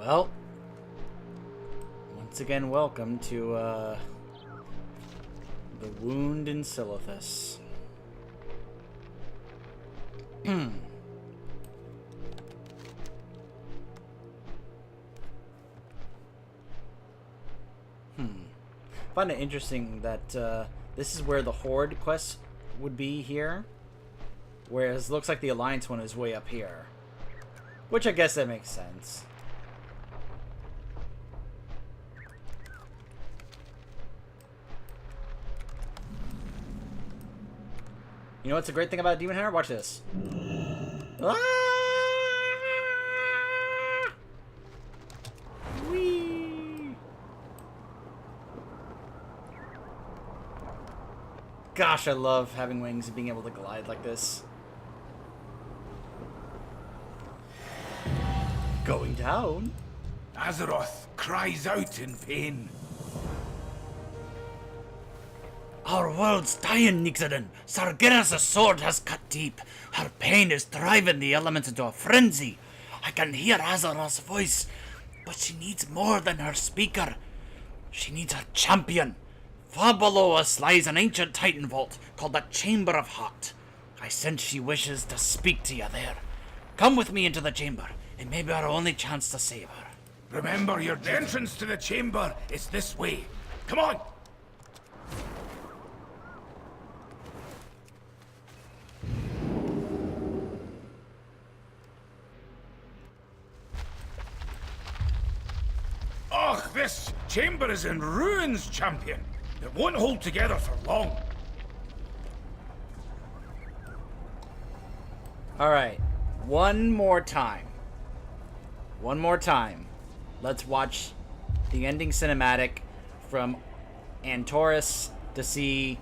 Well, once again, welcome to the Wound in Silithus. I find it interesting that this is where the Horde quest would be here, whereas it looks like the Alliance one is way up here. Which I guess that makes sense. You know what's a great thing about Demon Hunter? Watch this. Ah! Whee! Gosh, I love having wings and being able to glide like this. Going down. Azeroth cries out in pain. Our world's dying, Nixodon. Sargeras' sword has cut deep. Her pain is driving the elements into a frenzy. I can hear Azeroth's voice, but she needs more than her speaker. She needs her champion. Far below us lies an ancient Titan vault called the Chamber of Hot. I sense she wishes to speak to you there. Come with me into the chamber. It may be our only chance to save her. Remember, your entrance to the chamber is this way. Come on! Ugh, this chamber is in ruins, champion. It won't hold together for long. Alright, one more time. Let's watch the ending cinematic from Antorus to see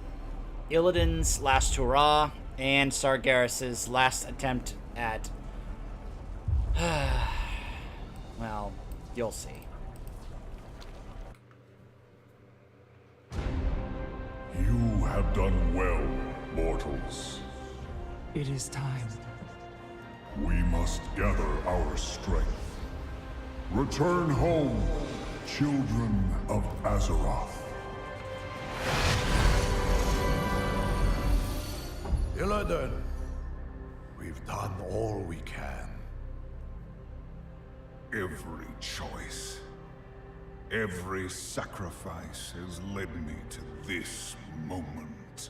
Illidan's last hurrah and Sargeras' last attempt at... well, you'll see. You have done well, mortals. It is time. We must gather our strength. Return home, children of Azeroth. Illidan, we've done all we can. Every choice, every sacrifice has led me to this moment.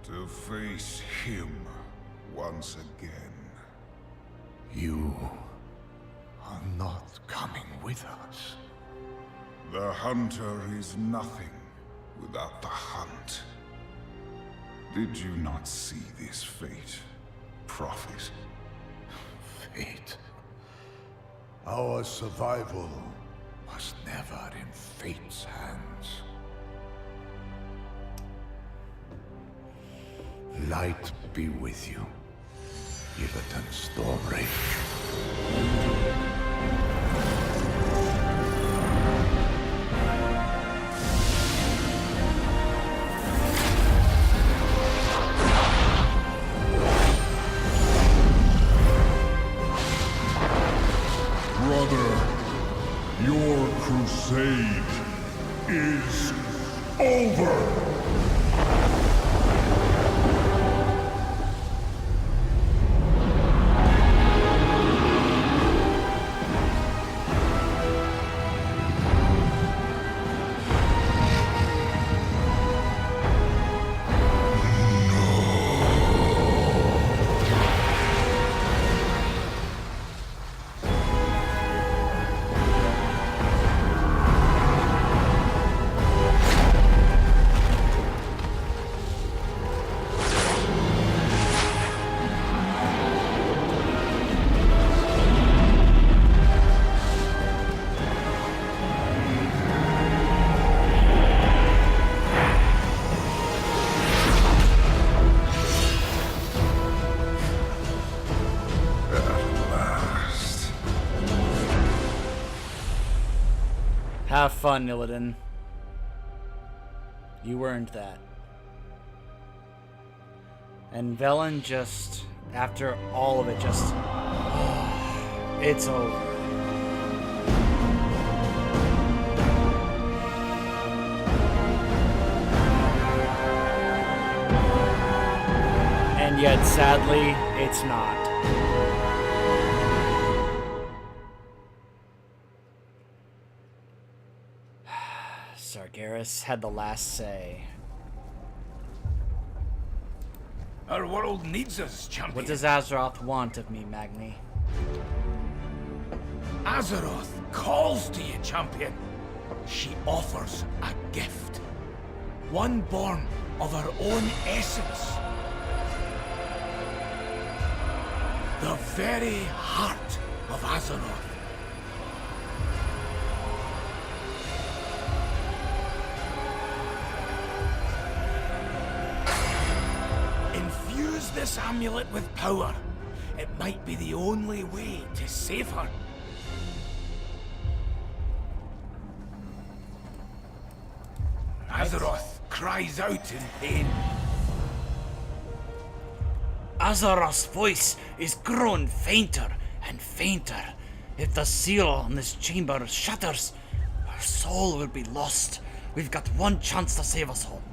To face him once again. You are not coming with us. The hunter is nothing without the hunt. Did you not see this fate, prophet? Fate. Our survival was never in fate's hands. Light be with you, Illidan Stormwraith. Brother, your crusade is over! Have fun, Illidan. You earned that. And Velen just, after all of it, just... it's over. And yet, sadly, it's not. Sargeras had the last say. Our world needs us, champion. What does Azeroth want of me, Magni? Azeroth calls to you, champion. She offers a gift. One born of her own essence. The very heart of Azeroth. Infuse this amulet with power. It might be the only way to save her. Azeroth cries out in pain. Azeroth's voice is grown fainter and fainter. If the seal on this chamber shatters, her soul will be lost. We've got one chance to save us all.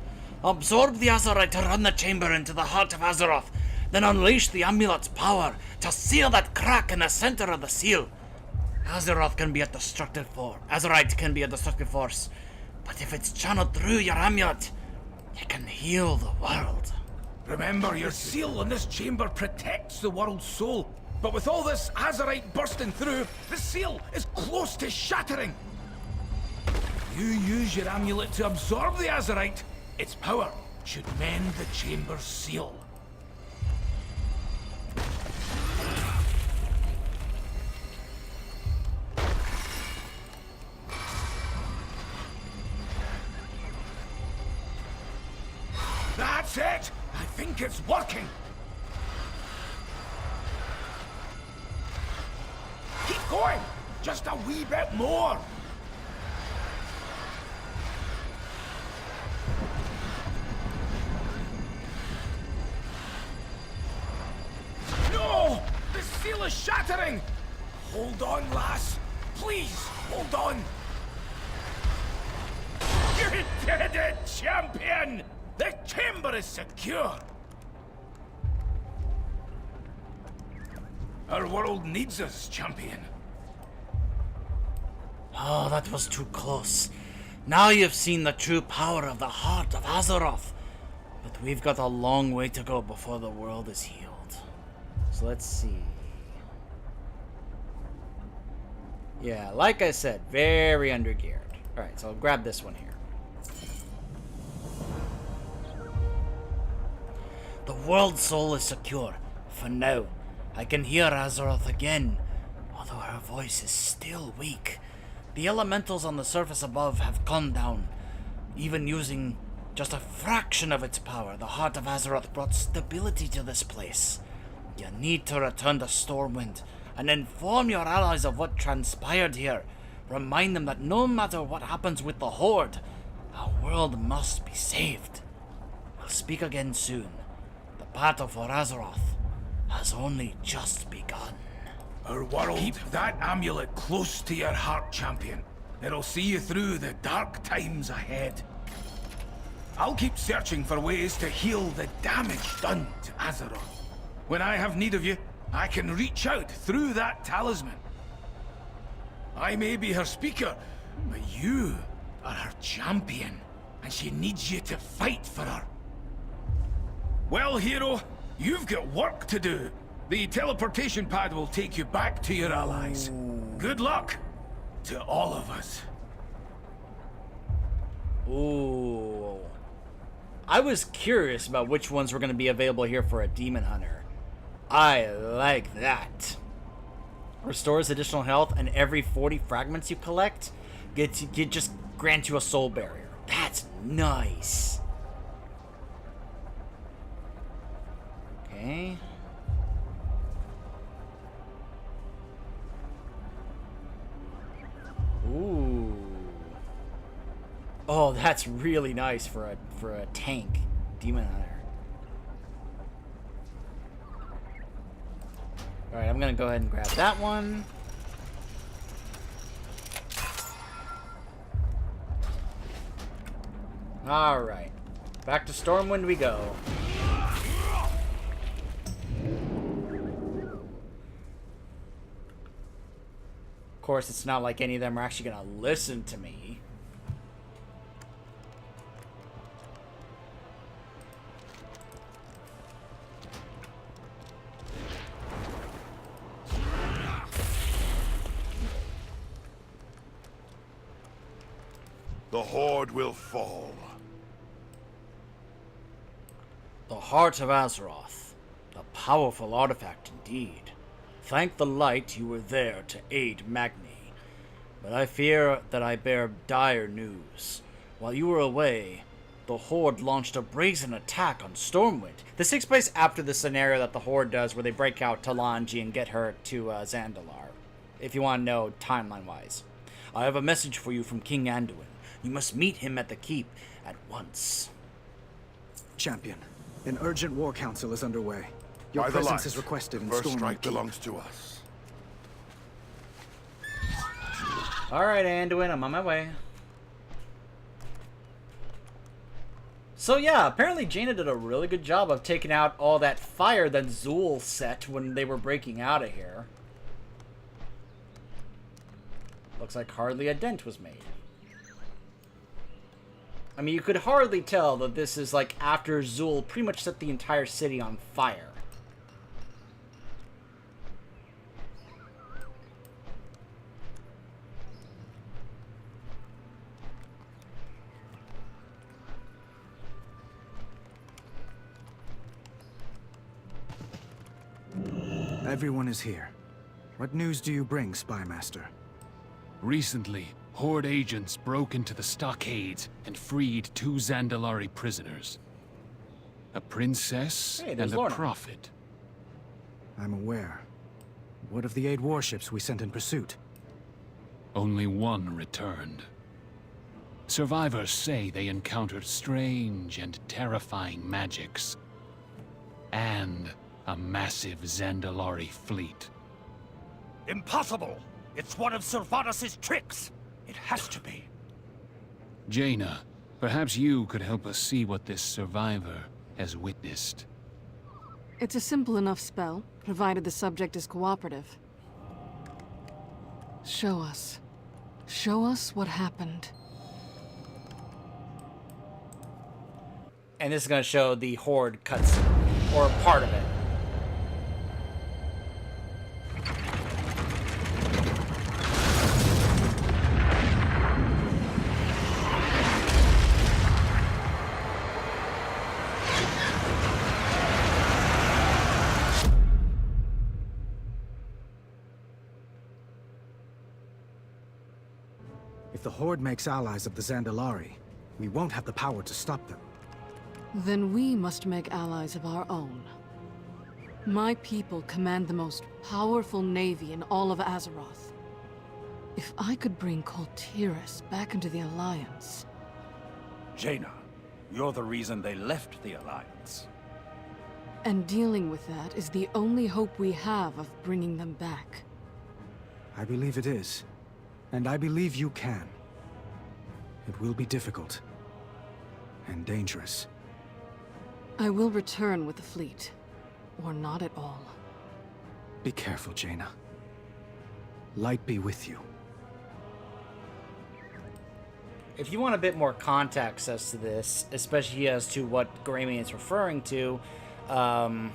Absorb the Azerite to run the chamber into the heart of Azeroth, then unleash the amulet's power to seal that crack in the center of the seal. Azeroth can be a destructive force. Azerite can be a destructive force, but if it's channeled through your amulet, it can heal the world. Remember, your seal in this chamber protects the world's soul. But with all this Azerite bursting through, the seal is close to shattering. You use your amulet to absorb the Azerite. Its power should mend the chamber's seal. That's it! I think it's working! Keep going! Just a wee bit more! No! The seal is shattering! Hold on, lass! Please, hold on! You did it, champion! The chamber is secure! Our world needs us, champion. Oh, that was too close. Now you've seen the true power of the heart of Azeroth. But we've got a long way to go before the world is healed. So let's see. Yeah, like I said, very undergeared. Alright, so I'll grab this one here. The world soul is secure. For now. I can hear Azeroth again, although her voice is still weak. The elementals on the surface above have calmed down. Even using just a fraction of its power, the heart of Azeroth brought stability to this place. You need to return to Stormwind and inform your allies of what transpired here. Remind them that no matter what happens with the Horde, our world must be saved. We'll speak again soon. The battle for Azeroth has only just begun. Our world. Keep that amulet close to your heart, champion. It'll see you through the dark times ahead. I'll keep searching for ways to heal the damage done to Azeroth. When I have need of you, I can reach out through that talisman. I may be her speaker, but you are her champion, and she needs you to fight for her. Well, hero, you've got work to do. The teleportation pad will take you back to your allies. Good luck to all of us. Ooh. I was curious about which ones were going to be available here for a Demon Hunter. I like that. Restores additional health, and every 40 fragments you collect just grants you a soul barrier. That's nice. Okay. Ooh. Oh, that's really nice for a tank Demon Hunter. Alright, I'm gonna go ahead and grab that one. Alright. Back to Stormwind we go. Of course, it's not like any of them are actually going to listen to me. The Horde will fall. The Heart of Azeroth. A powerful artifact indeed. Thank the light you were there to aid Magni. But I fear that I bear dire news. While you were away, the Horde launched a brazen attack on Stormwind. This takes place after the scenario that the Horde does where they break out Talanji and get her to Zandalar. If you want to know timeline-wise. I have a message for you from King Anduin. You must meet him at the keep at once. Champion, an urgent war council is underway. Your By the presence light, is requested in first Stormwind strike Keep. belongs to us. Alright, Anduin, I'm on my way. So yeah, apparently Jaina did a really good job of taking out all that fire that Zool set when they were breaking out of here. Looks like hardly a dent was made. I mean, you could hardly tell that this is like after Zool pretty much set the entire city on fire. Everyone is here. What news do you bring, Spymaster? Recently, Horde agents broke into the stockades and freed 2 Zandalari prisoners. A princess Hey, and there's a Lorna. prophet. I'm aware. What of the 8 warships we sent in pursuit? Only one returned. Survivors say they encountered strange and terrifying magics. And a massive Zandalari fleet. Impossible! It's one of Sylvanas' tricks! It has to be. Jaina, perhaps you could help us see what this survivor has witnessed. It's a simple enough spell, provided the subject is cooperative. Show us. Show us what happened. And this is going to show the Horde cutscene, or part of it. If the Horde makes allies of the Zandalari, we won't have the power to stop them. Then we must make allies of our own. My people command the most powerful navy in all of Azeroth. If I could bring Kul Tiras back into the Alliance... Jaina, you're the reason they left the Alliance. And dealing with that is the only hope we have of bringing them back. I believe it is. And I believe you can. It will be difficult. And dangerous. I will return with the fleet. Or not at all. Be careful, Jaina. Light be with you. If you want a bit more context as to this, especially as to what Gramian is referring to, I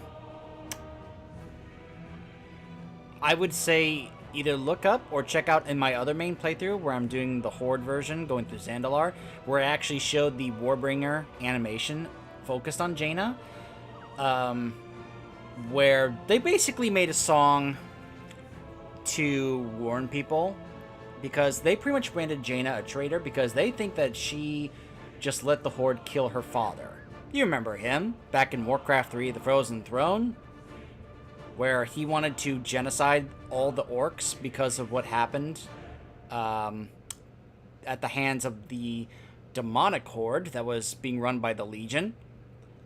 would say either look up or check out in my other main playthrough where I'm doing the Horde version, going through Zandalar, where I actually showed the Warbringer animation focused on Jaina, where they basically made a song to warn people, because they pretty much branded Jaina a traitor because they think that she just let the Horde kill her father. You remember him, back in Warcraft 3, The Frozen Throne, where he wanted to genocide all the orcs because of what happened at the hands of the demonic horde that was being run by the Legion.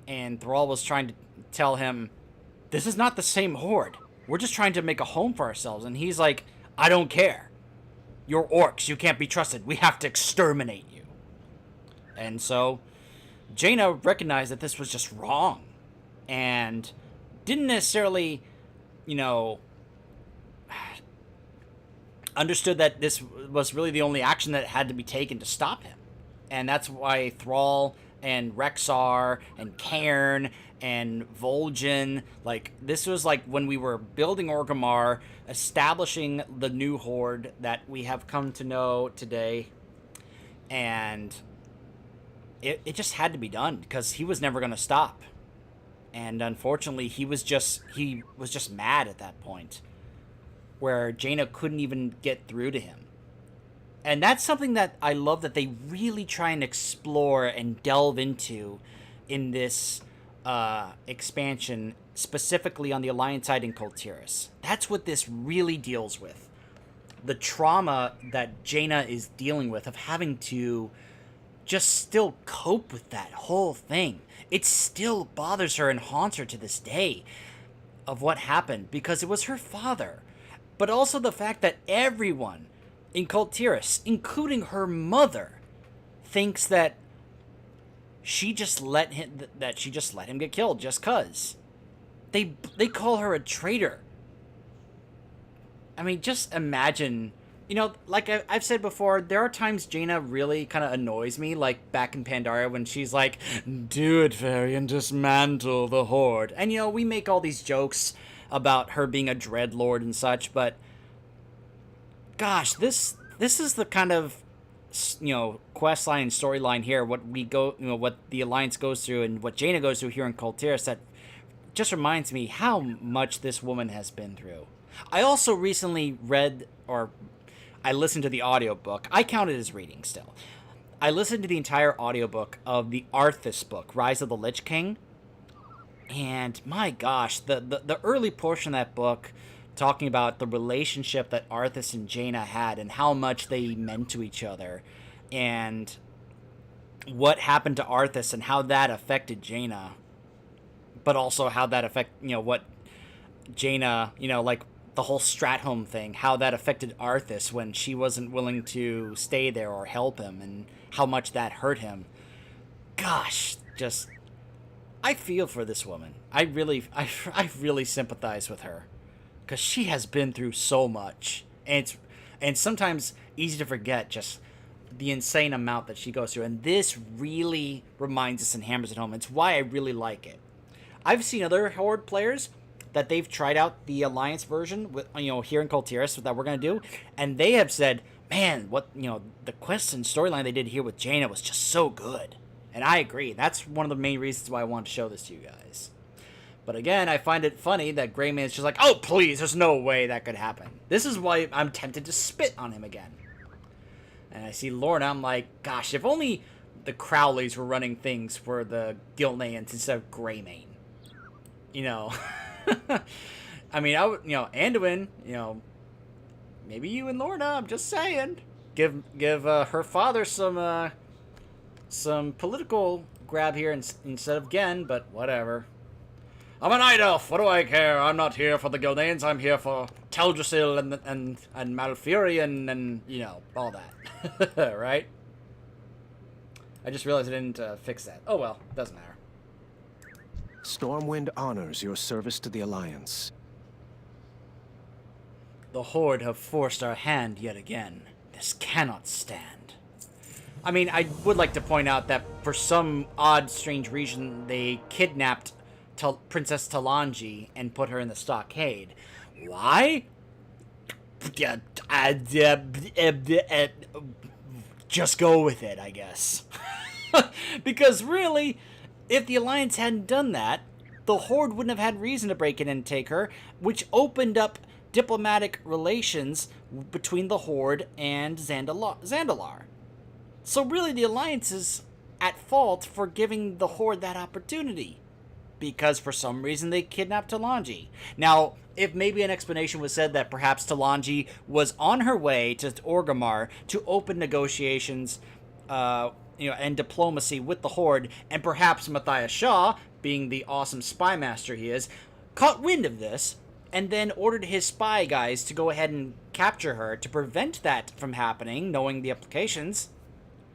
And Thrall was trying to tell him, this is not the same horde. We're just trying to make a home for ourselves. And he's like, I don't care. You're orcs. You can't be trusted. We have to exterminate you. And so Jaina recognized that this was just wrong. And didn't necessarily, you know, understood that this was really the only action that had to be taken to stop him. And that's why Thrall and Rexar and Cairn and Vol'jin, like, this was like when we were building Orgrimmar, establishing the new horde that we have come to know today. And it just had to be done because he was never going to stop. And unfortunately, he was just mad at that point, where Jaina couldn't even get through to him. And that's something that I love that they really try and explore and delve into in this expansion, specifically on the Alliance side in Kul Tiras. That's what this really deals with. The trauma that Jaina is dealing with of having to just still cope with that whole thing. It still bothers her and haunts her to this day of what happened, because it was her father. But also the fact that everyone in Kul Tiras, including her mother, thinks that she just let him get killed just cuz. They call her a traitor. I mean, just imagine, you know, like I've said before, there are times Jaina really kind of annoys me, like back in Pandaria when she's like, "Do it, fairy, and dismantle the horde." And, you know, we make all these jokes about her being a dreadlord and such, but gosh, this is the kind of, you know, quest line and storyline here, what the Alliance goes through and what Jaina goes through here in Kul Tiras, that just reminds me how much this woman has been through. I also recently read, or I listened to the audiobook. I count it as reading still. I listened to the entire audiobook of the Arthas book, Rise of the Lich King. And my gosh, the early portion of that book, talking about the relationship that Arthas and Jaina had and how much they meant to each other, and what happened to Arthas and how that affected Jaina, but also how that what Jaina, like the whole Stratholme thing, how that affected Arthas when she wasn't willing to stay there or help him, and how much that hurt him. Gosh, just, I feel for this woman. I really sympathize with her, because she has been through so much, and sometimes easy to forget just the insane amount that she goes through. And this really reminds us and hammers it home. It's why I really like it. I've seen other Horde players that they've tried out the Alliance version with, here in Kul Tiras that we're gonna do, and they have said, man, what the quest and storyline they did here with Jaina was just so good. And I agree. That's one of the main reasons why I wanted to show this to you guys. But again, I find it funny that Greyman's just like, oh, please, there's no way that could happen. This is why I'm tempted to spit on him again. And I see Lorna, I'm like, gosh, if only the Crowleys were running things for the Gilneans instead of Greymane. I mean, Anduin, maybe you and Lorna, I'm just saying. Give her father some political grab here instead of Gen, but whatever. I'm a night elf, what do I care? I'm not here for the Gilneans, I'm here for Teldrassil and Malfurion and, all that. Right? I just realized I didn't fix that. Oh well, doesn't matter. Stormwind honors your service to the Alliance. The Horde have forced our hand yet again. This cannot stand. I mean, I would like to point out that for some odd, strange reason, they kidnapped Princess Talanji and put her in the stockade. Why? Just go with it, I guess. Because really, if the Alliance hadn't done that, the Horde wouldn't have had reason to break in and take her, which opened up diplomatic relations between the Horde and Zandalar. So really, the Alliance is at fault for giving the Horde that opportunity, because for some reason they kidnapped Talanji. Now, if maybe an explanation was said that perhaps Talanji was on her way to Orgrimmar to open negotiations, and diplomacy with the Horde, and perhaps Matthias Shaw, being the awesome spy master he is, caught wind of this, and then ordered his spy guys to go ahead and capture her to prevent that from happening, knowing the implications.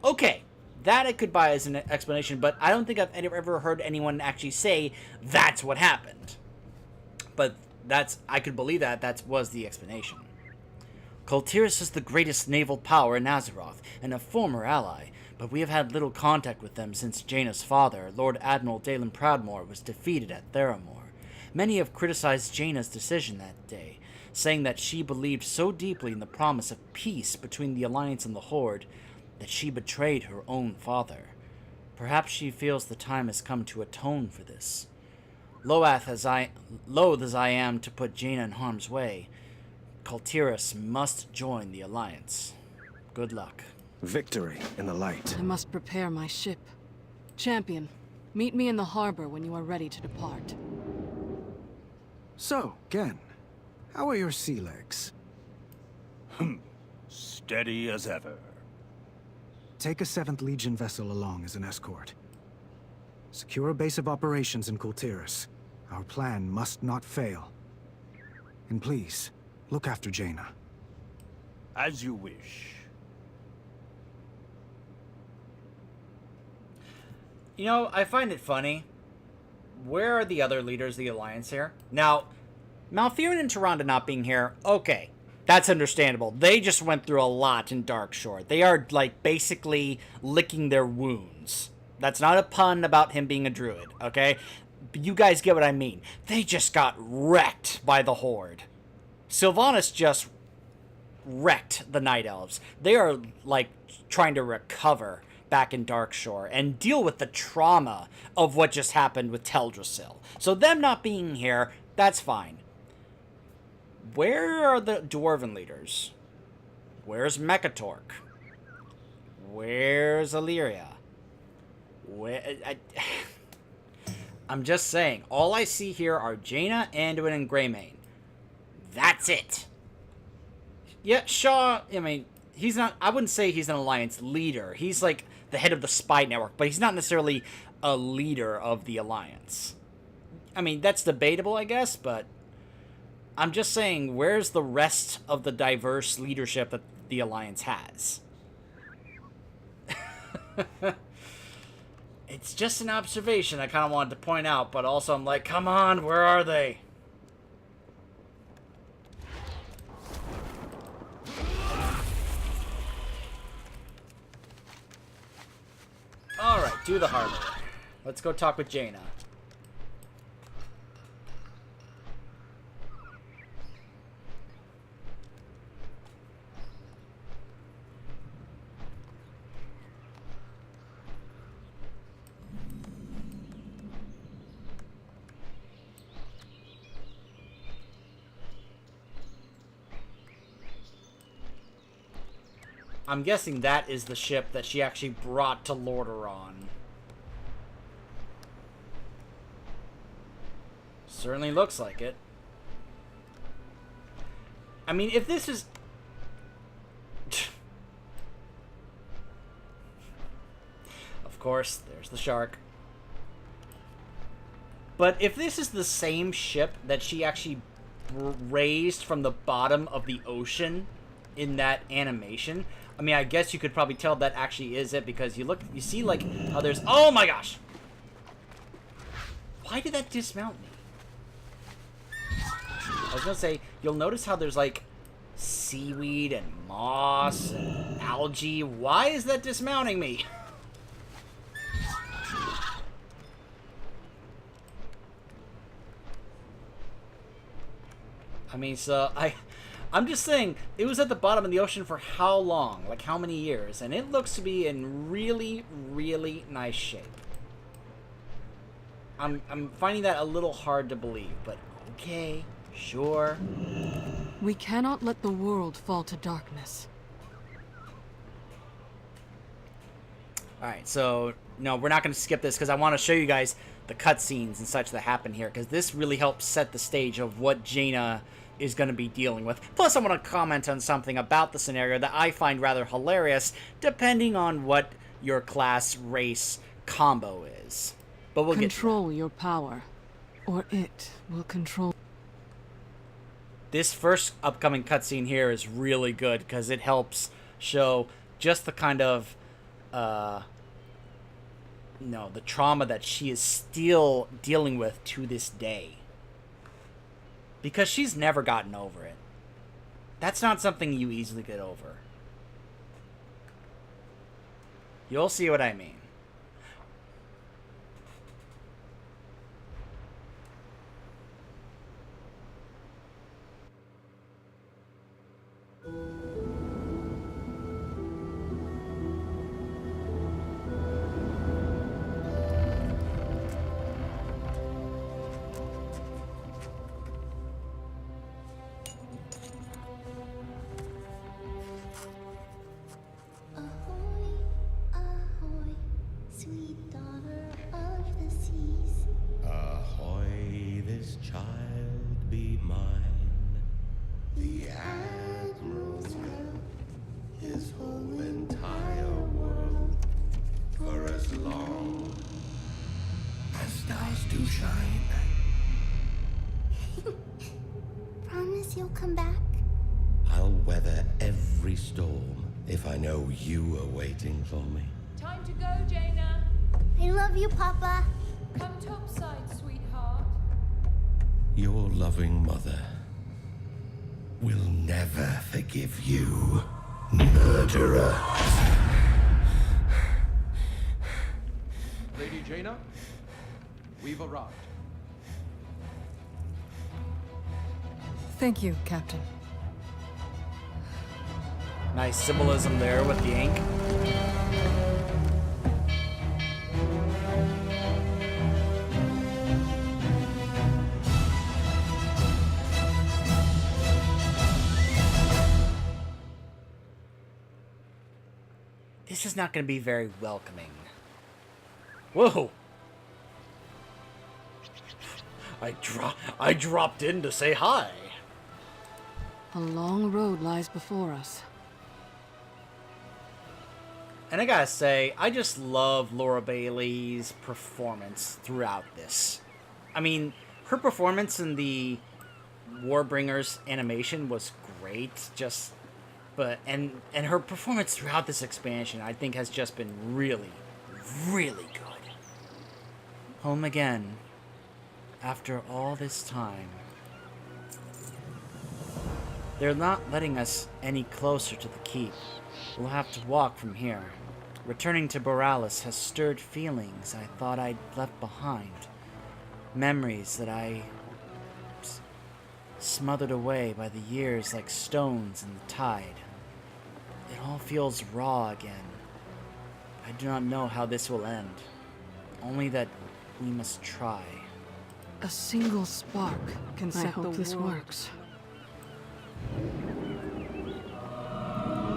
Okay, that I could buy as an explanation, but I don't think I've ever heard anyone actually say that's what happened. But I could believe that was the explanation. Kul Tiras is the greatest naval power in Azeroth, and a former ally, but we have had little contact with them since Jaina's father, Lord Admiral Dalen Proudmoore, was defeated at Theramore. Many have criticized Jaina's decision that day, saying that she believed so deeply in the promise of peace between the Alliance and the Horde that she betrayed her own father. Perhaps she feels the time has come to atone for this. Loath as I am to put Jaina in harm's way, Kul Tiras must join the Alliance. Good luck. Victory in the light. I must prepare my ship. Champion, meet me in the harbor when you are ready to depart. So, Gen, how are your sea legs? Steady as ever. Take a 7th Legion vessel along as an escort. Secure a base of operations in Kul Tiras. Our plan must not fail. And please, look after Jaina. As you wish. You know, I find it funny. Where are the other leaders of the Alliance here? Now, Malfurion and Tyrande not being here, okay. That's understandable. They just went through a lot in Darkshore. They are, like, basically licking their wounds. That's not a pun about him being a druid, okay? But you guys get what I mean. They just got wrecked by the Horde. Sylvanas just wrecked the Night Elves. They are, like, trying to recover back in Darkshore and deal with the trauma of what just happened with Teldrassil. So them not being here, that's fine. Where are the Dwarven leaders? Where's Mekatork? Where's Illyria? I'm just saying, all I see here are Jaina, Anduin, and Greymane. That's it. Yeah, Shaw, I mean, he's not, I wouldn't say he's an Alliance leader. He's like the head of the spy network, but he's not necessarily a leader of the Alliance. I mean, that's debatable, I guess, but I'm just saying, where's the rest of the diverse leadership that the Alliance has? It's just an observation I kind of wanted to point out, but also I'm like, come on, where are they? Alright, do the harbor. Let's go talk with Jaina. I'm guessing that is the ship that she actually brought to Lordaeron. Certainly looks like it. I mean, if this is... Of course, there's the shark. But if this is the same ship that she actually raised from the bottom of the ocean in that animation... I mean, I guess you could probably tell that actually is it, because you see, like, how there's... Oh my gosh! Why did that dismount me? I was gonna say, you'll notice how there's, like, seaweed and moss and algae. Why is that dismounting me? I mean, so, I'm just saying, it was at the bottom of the ocean for how long? Like, how many years? And it looks to be in really, really nice shape. I'm finding that a little hard to believe, but okay, sure. We cannot let the world fall to darkness. Alright, so, no, we're not going to skip this, because I want to show you guys the cutscenes and such that happen here, because this really helps set the stage of what Jaina is going to be dealing with. Plus, I want to comment on something about the scenario that I find rather hilarious, depending on what your class race combo is. But we'll control your power, or it will control. This first upcoming cutscene here is really good, because it helps show just the kind of, the trauma that she is still dealing with to this day. Because she's never gotten over it. That's not something you easily get over. You'll see what I mean. Promise you'll come back? I'll weather every storm if I know you are waiting for me. Time to go, Jaina. I love you, Papa. Come topside, sweetheart. Your loving mother will never forgive you, murderer. Lady Jaina, we've arrived. Thank you, Captain. Nice symbolism there with the ink. This is not going to be very welcoming. Whoa! I dropped in to say hi. A long road lies before us. And I gotta say, I just love Laura Bailey's performance throughout this. I mean, her performance in the Warbringers animation was great, and her performance throughout this expansion, I think, has just been really, really good. Home again, after all this time. They're not letting us any closer to the keep. We'll have to walk from here. Returning to Borealis has stirred feelings I thought I'd left behind. Memories that I smothered away by the years like stones in the tide. It all feels raw again. I do not know how this will end. Only that we must try. A single spark can set the world. I hope this works.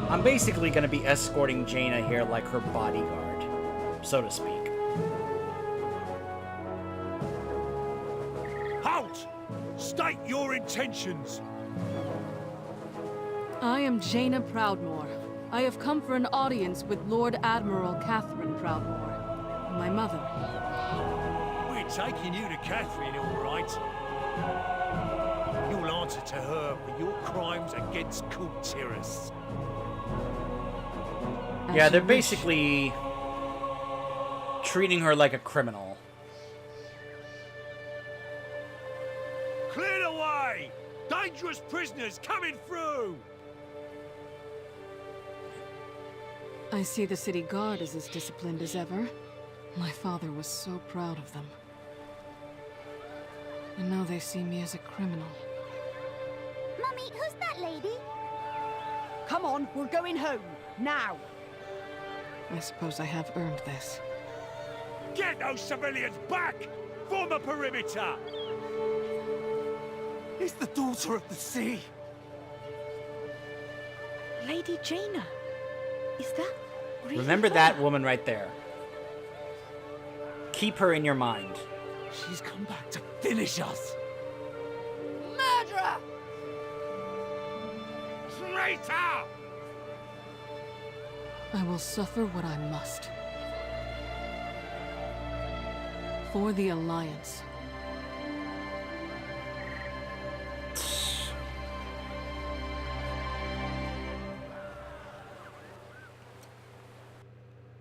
I'm basically going to be escorting Jaina here like her bodyguard, so to speak. Halt! State your intentions! I am Jaina Proudmoore. I have come for an audience with Lord Admiral Catherine Proudmoore, my mother. We're taking you to Catherine, all right. You'll answer to her for your crimes against Kul Tiras. Yeah, they're basically treating her like a criminal. Clear the way! Dangerous prisoners coming through! I see the city guard is as disciplined as ever. My father was so proud of them. And now they see me as a criminal. Mummy, who's that lady? Come on, we're going home. Now! I suppose I have earned this. Get those civilians back! Form a perimeter! It's the daughter of the sea! Lady Jaina! Is that really Remember her? that woman right there. Keep her in your mind. She's come back to finish us! Murderer! Traitor! I will suffer what I must. For the Alliance.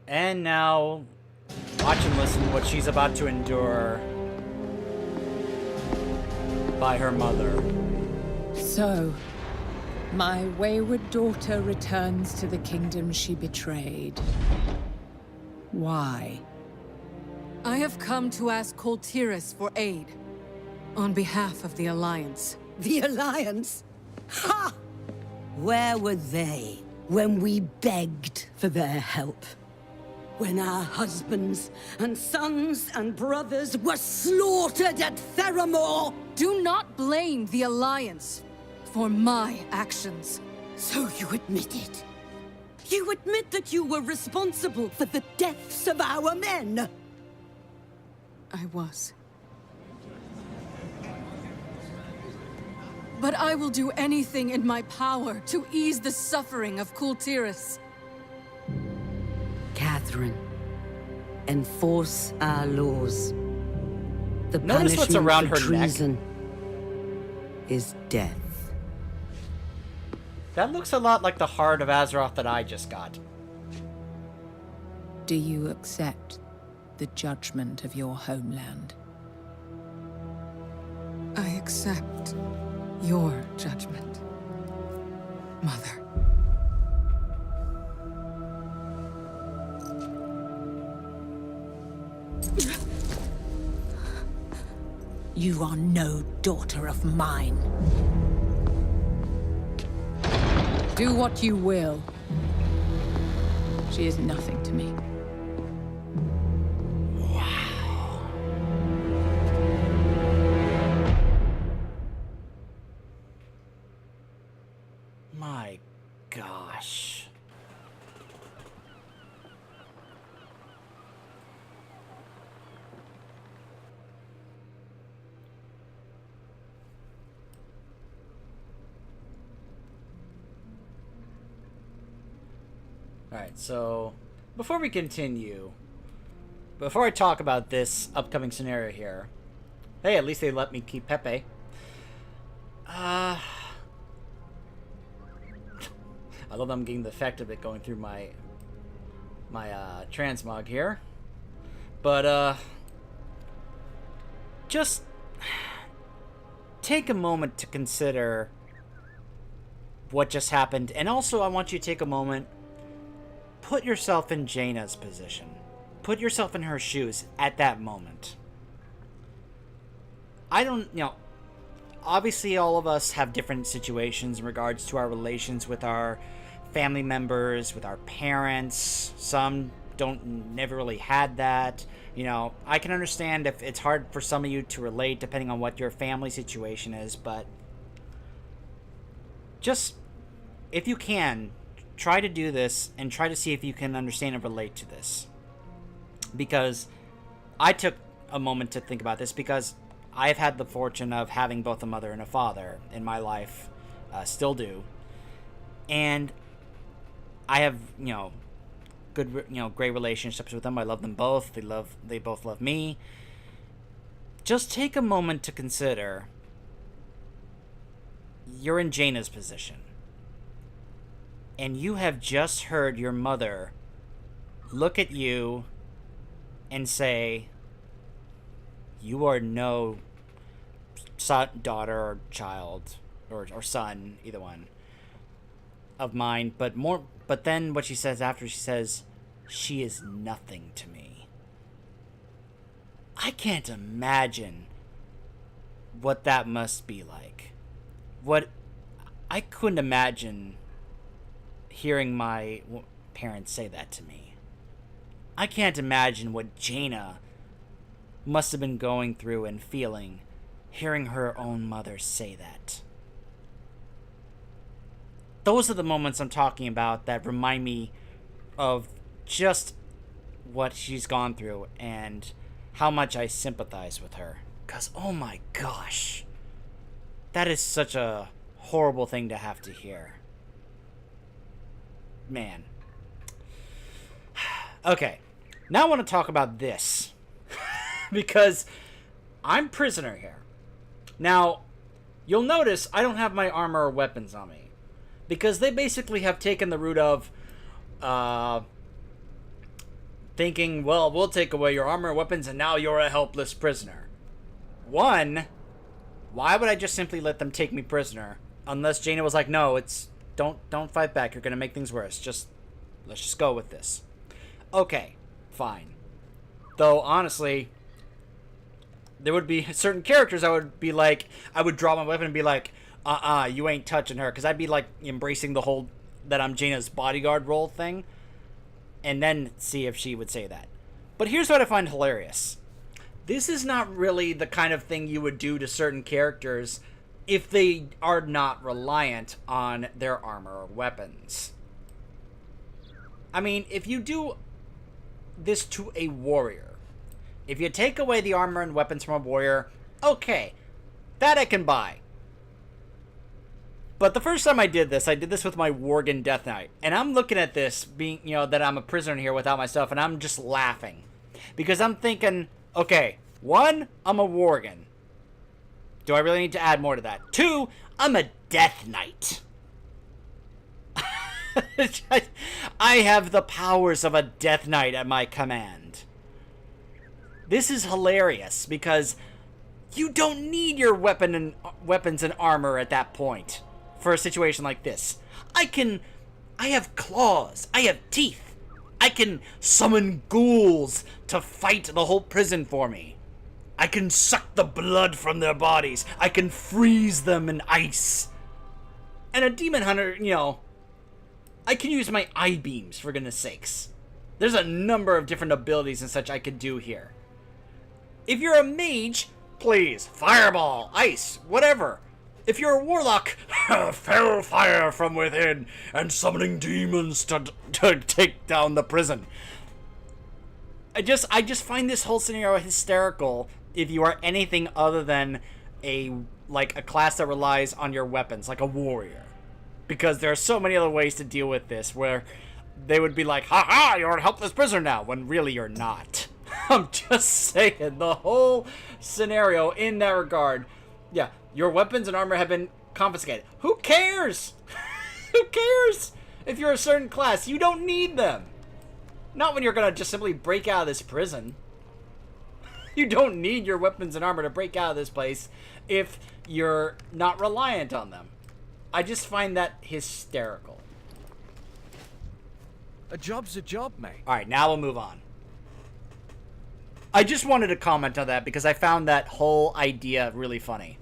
And now, watch and listen to what she's about to endure by her mother. So, My wayward daughter returns to the kingdom she betrayed. Why? I have come to ask Kul Tiras for aid. On behalf of the Alliance. The Alliance? Ha! Where were they when we begged for their help? When our husbands and sons and brothers were slaughtered at Theramore? Do not blame the Alliance for my actions. So you admit it? You admit that you were responsible for the deaths of our men? I was. But I will do anything in my power to ease the suffering of Kul Tiras. Catherine, enforce our laws. The Notice what's around punishment her for neck. treason is death. That looks a lot like the heart of Azeroth that I just got. Do you accept the judgment of your homeland? I accept your judgment, Mother. You are no daughter of mine. Do what you will. She is nothing to me. My gosh. Alright, so before we continue, before I talk about this upcoming scenario here, hey, at least they let me keep Pepe. I love that I'm getting the effect of it going through my transmog here. But just take a moment to consider what just happened, and also I want you to take a moment, put yourself in Jaina's position. Put yourself in her shoes at that moment. I don't, obviously all of us have different situations in regards to our relations with our family members, with our parents. Some never really had that. I can understand if it's hard for some of you to relate depending on what your family situation is, but just, if you can, try to do this and try to see if you can understand and relate to this. Because I took a moment to think about this, because I've had the fortune of having both a mother and a father in my life, still do, and I have good great relationships with them. I love them both. They both love me. Just take a moment to consider you're in Jaina's position, and you have just heard your mother look at you and say, you are no daughter or child or son, either one, of mine, but then what she says after, she says, she is nothing to me. I can't imagine what that must be like. I couldn't imagine hearing my parents say that to me. I can't imagine what Jaina must have been going through and feeling, hearing her own mother say that. Those are the moments I'm talking about that remind me of just what she's gone through and how much I sympathize with her. 'Cause, oh my gosh, that is such a horrible thing to have to hear. Man. Okay, now I want to talk about this. Because I'm prisoner here. Now, you'll notice I don't have my armor or weapons on me. Because they basically have taken the route of thinking, well, we'll take away your armor and weapons and now you're a helpless prisoner. One, why would I just simply let them take me prisoner unless Jaina was like, no, it's don't fight back. You're gonna make things worse. Let's just go with this. Okay, fine. Though honestly, there would be certain characters I would draw my weapon and be like, you ain't touching her, because I'd be like embracing the whole that I'm Jaina's bodyguard role thing, and then see if she would say that. But here's what I find hilarious. This is not really the kind of thing you would do to certain characters if they are not reliant on their armor or weapons. I mean, if you do this to a warrior, if you take away the armor and weapons from a warrior, okay, that I can buy. But the first time I did this with my Worgen Death Knight, and I'm looking at this being, that I'm a prisoner here without my stuff, and I'm just laughing. Because I'm thinking, okay, 1, I'm a Worgen. Do I really need to add more to that? 2, I'm a Death Knight. I have the powers of a Death Knight at my command. This is hilarious, because you don't need your weapons and armor at that point for a situation like this. I have claws, I have teeth, I can summon ghouls to fight the whole prison for me. I can suck the blood from their bodies, I can freeze them in ice. And a demon hunter, I can use my eye beams, for goodness sakes. There's a number of different abilities and such I could do here. If you're a mage, please, fireball, ice, whatever. If you're a warlock, fell fire from within and summoning demons to take down the prison. I just find this whole scenario hysterical if you are anything other than a class that relies on your weapons, like a warrior. Because there are so many other ways to deal with this where they would be like, ha, you're a helpless prisoner now, when really you're not. I'm just saying, the whole scenario in that regard, yeah, your weapons and armor have been confiscated. Who cares? Who cares? If you're a certain class, you don't need them. Not when you're gonna just simply break out of this prison. You don't need your weapons and armor to break out of this place if you're not reliant on them. I just find that hysterical. A job's a job, mate. Alright, now we'll move on. I just wanted to comment on that because I found that whole idea really funny.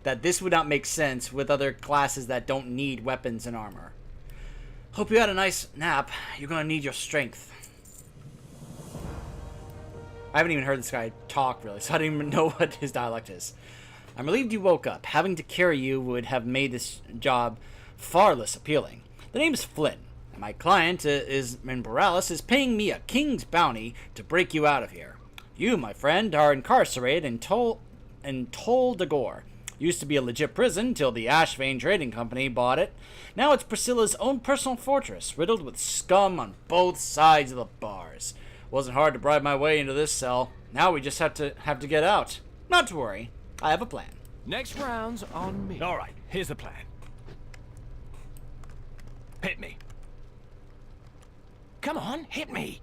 That this would not make sense with other classes that don't need weapons and armor. Hope you had a nice nap. You're gonna need your strength. I haven't even heard this guy talk, really, so I don't even know what his dialect is. I'm relieved you woke up. Having to carry you would have made this job far less appealing. The name's Flynn, and my client is Minboralis is paying me a king's bounty to break you out of here. You, my friend, are incarcerated in Tol Dagor. Used to be a legit prison till the Ashvane Trading Company bought it. Now it's Priscilla's own personal fortress, riddled with scum on both sides of the bars. Wasn't hard to bribe my way into this cell. Now we just have to get out. Not to worry. I have a plan. Next round's on me. All right, here's the plan. Hit me. Come on, hit me.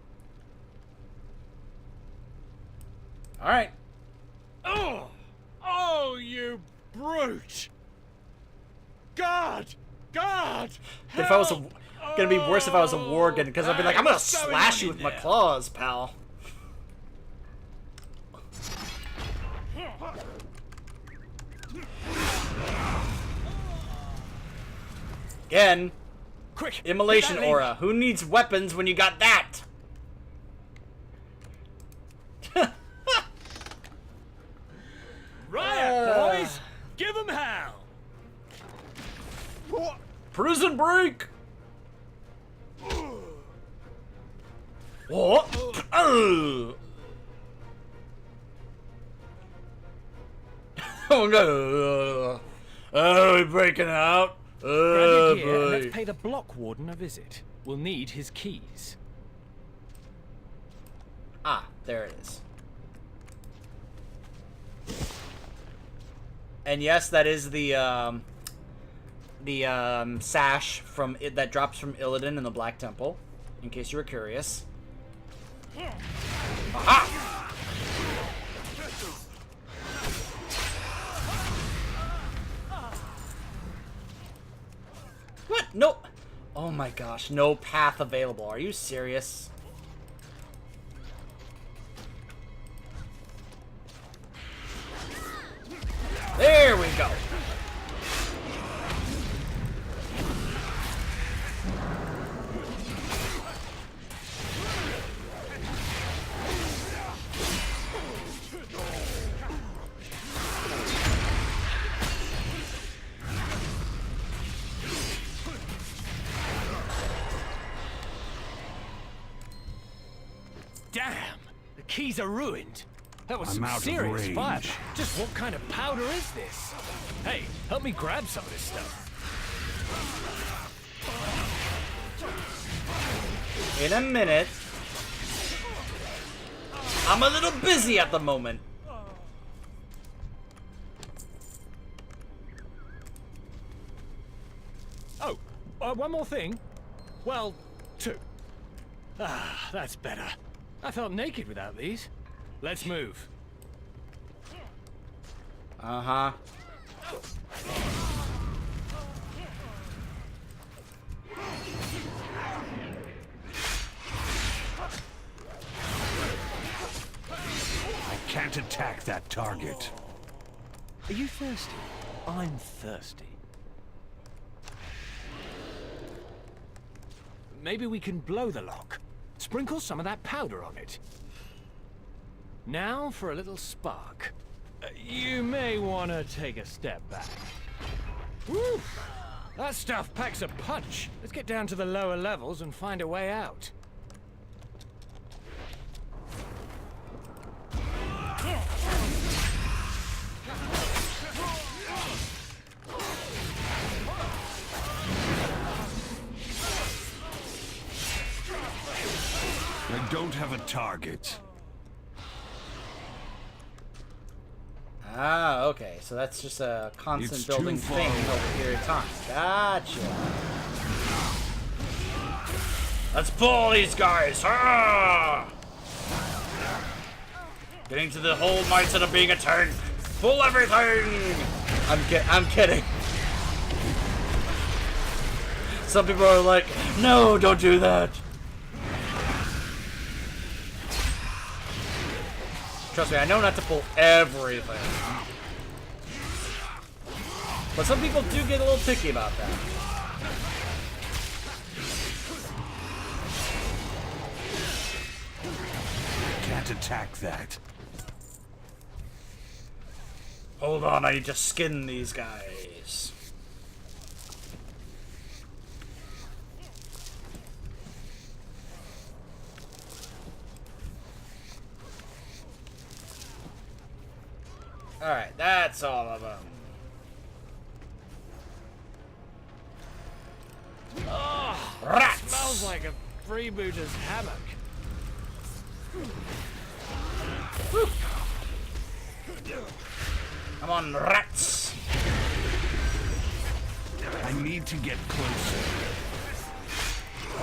All right. Oh, you brute! God! If I was gonna be worse if I was a Worgen, because I'd be like, I'm gonna slash you with my claws, pal. Again, quick! Immolation aura. Who needs weapons when you got that? Riot, boys! Give 'em hell! Prison break! What? Oh no! Oh, we're breaking out. Grab your gear and let's pay the block warden a visit. We'll need his keys. Ah, there it is. And yes, that is the sash from it that drops from Illidan in the Black Temple, in case you were curious. Aha! What? No. Oh my gosh, no path available. Are you serious? There we go. Damn! The keys are ruined. That was I'm some out of serious range. fire. Just what kind of powder is this? Hey, help me grab some of this stuff. In a minute. I'm a little busy at the moment. Oh, one more thing. Well, two. Ah, that's better. I felt naked without these. Let's move. Uh-huh. I can't attack that target. Are you thirsty? I'm thirsty. Maybe we can blow the lock. Sprinkle some of that powder on it. Now for a little spark. You may want to take a step back. Woo! That stuff packs a punch. Let's get down to the lower levels and find a way out. I don't have a target. Ah, okay. So that's just a constant It's building too far thing away. over a period of time. Gotcha. Let's pull these guys. Ah! Getting to the whole mindset of being a tank. Pull everything. I'm kidding. Some people are like, no, don't do that. Trust me, I know not to pull everything. But some people do get a little picky about that. Can't attack that. Hold on, I need to skin these guys. Alright, that's all of them. Oh, Rats! Smells like a freebooter's hammock. Woo. Come on, rats! I need to get closer.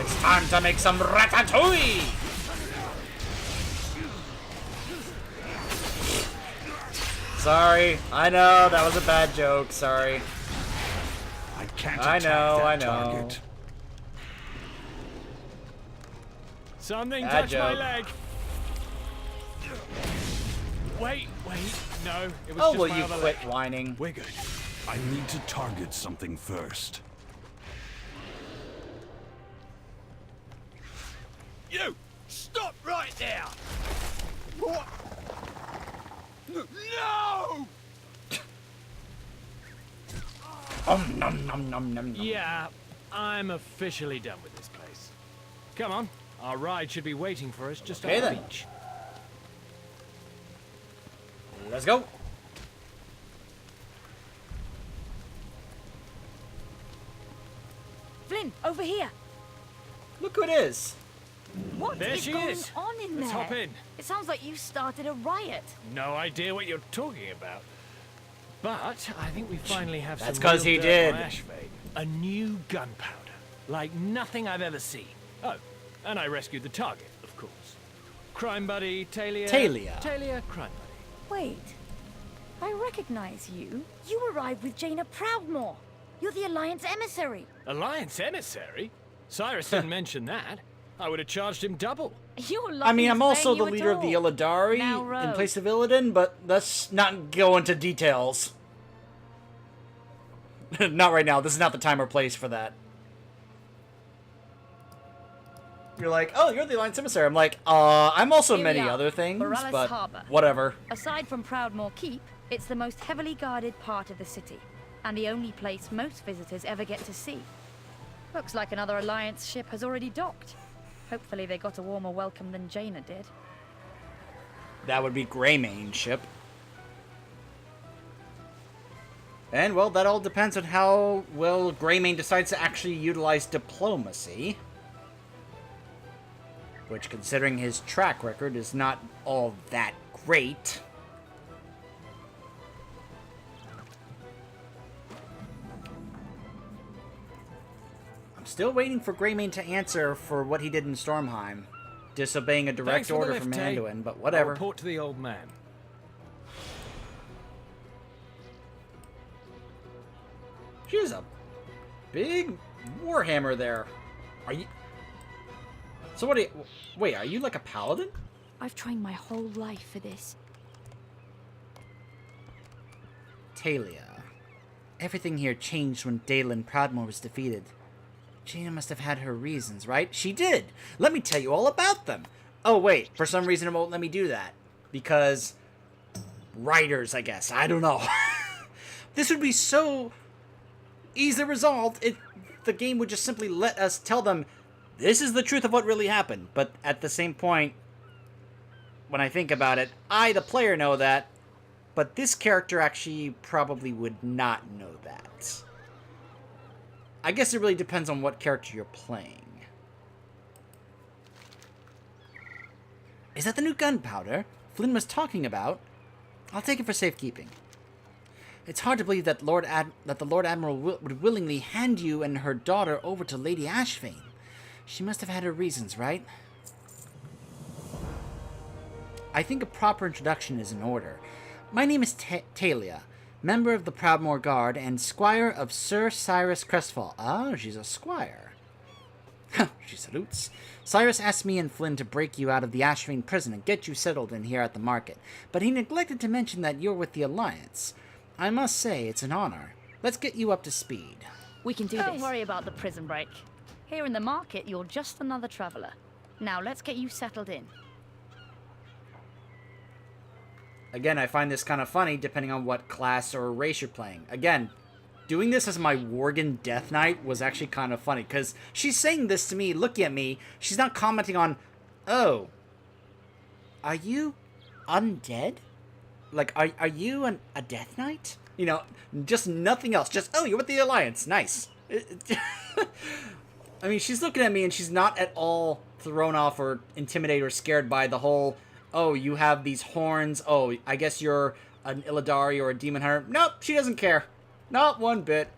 It's time to make some ratatouille! Sorry, I know, that was a bad joke, sorry. I can't I attack know, that I know. target. Something Bad touched my joke. leg. Wait, no, it was Oh, just will my you other quit leg. whining? We're good. I need to target something first. You! Stop right there! What? No! Nom nom nom nom nom. Yeah, I'm officially done with this place. Come on, our ride should be waiting for us just Okay, on the then. beach. Let's go. Flynn, over here. Look who it is. What There is she going is. on in Let's there? hop in. It sounds like you started a riot. No idea what you're talking about. But I think we finally have That's some 'cause real he dirt did. on Ashfay. A new gunpowder. Like nothing I've ever seen. Oh, and I rescued the target, of course. Crime buddy, Talia. Talia, crime buddy. Wait, I recognize you. You arrived with Jaina Proudmore. You're the Alliance emissary. Alliance emissary? Cyrus didn't mention that. I would have charged him double. You're I mean, I'm also the you leader of the all. Illidari Now in row. place of Illidan, but let's not go into details. Not right now. This is not the time or place for that. You're like, oh, you're the Alliance Emissary. I'm like, I'm also Here many we are, other things, Borealis but Harbor. whatever. Aside from Proudmoore Keep, it's the most heavily guarded part of the city, and the only place most visitors ever get to see. Looks like another Alliance ship has already docked. Hopefully they got a warmer welcome than Jaina did. That would be Greymane's ship. And, well, that all depends on how well Greymane decides to actually utilize diplomacy. Which, considering his track record, is not all that great. I'm still waiting for Greymane to answer for what he did in Stormheim. Disobeying a direct order from Anduin, but whatever. I'll report to the old man. She has a big warhammer there. Are you... So what are you... Wait, are you like a paladin? I've trained my whole life for this. Talia. Everything here changed when Dalen Proudmoore was defeated. Jaina must have had her reasons, right? She did. Let me tell you all about them. Oh, wait. For some reason it won't let me do that. Because... writers, I guess. I don't know. This would be so... easily resolved if the game would just simply let us tell them this is the truth of what really happened. But at the same point, when I think about it, I, the player, know that, but this character actually probably would not know that. I guess it really depends on what character you're playing. Is that the new gunpowder Flynn was talking about? I'll take it for safekeeping. It's hard to believe that the Lord Admiral would willingly hand you and her daughter over to Lady Ashvane. She must have had her reasons, right? I think a proper introduction is in order. My name is Talia, member of the Proudmoore Guard and squire of Sir Cyrus Crestfall. Ah, she's a squire. She salutes. Cyrus asked me and Flynn to break you out of the Ashvane prison and get you settled in here at the market, but he neglected to mention that you're with the Alliance. I must say, it's an honor. Let's get you up to speed. We can do this. Don't worry about the prison break. Here in the market, you're just another traveler. Now let's get you settled in. Again, I find this kind of funny depending on what class or race you're playing. Again, doing this as my Worgen Death Knight was actually kind of funny, because she's saying this to me, looking at me, she's not commenting on, oh, are you undead? Like, are you a Death Knight? You know, just nothing else. Just, oh, you're with the Alliance. Nice. I mean, she's looking at me and she's not at all thrown off or intimidated or scared by the whole, oh, you have these horns. Oh, I guess you're an Illidari or a Demon Hunter. Nope, she doesn't care. Not one bit.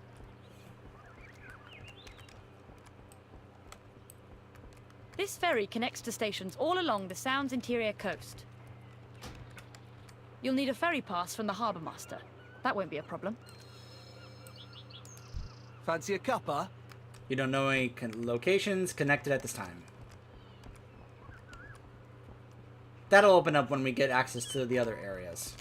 This ferry connects to stations all along the Sound's interior coast. You'll need a ferry pass from the harbour master. That won't be a problem. Fancy a cuppa? You don't know any locations connected at this time. That'll open up when we get access to the other areas.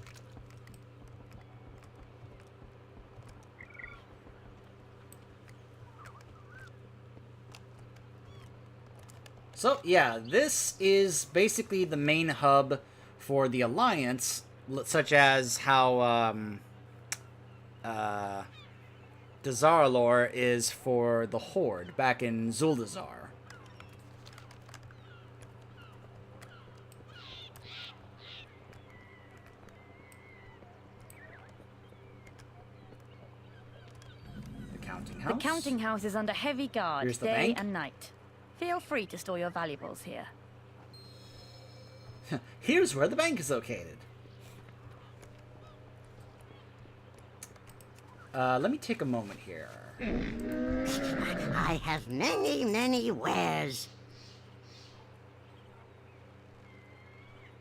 So, yeah, this is basically the main hub for the Alliance, such as how Dazar'alor is for the Horde back in Zuldazar. The counting house. The counting house is under heavy guard Here's the day bank. and night. Feel free to store your valuables here. Here's where the bank is located. Let me take a moment here. I have many, many wares.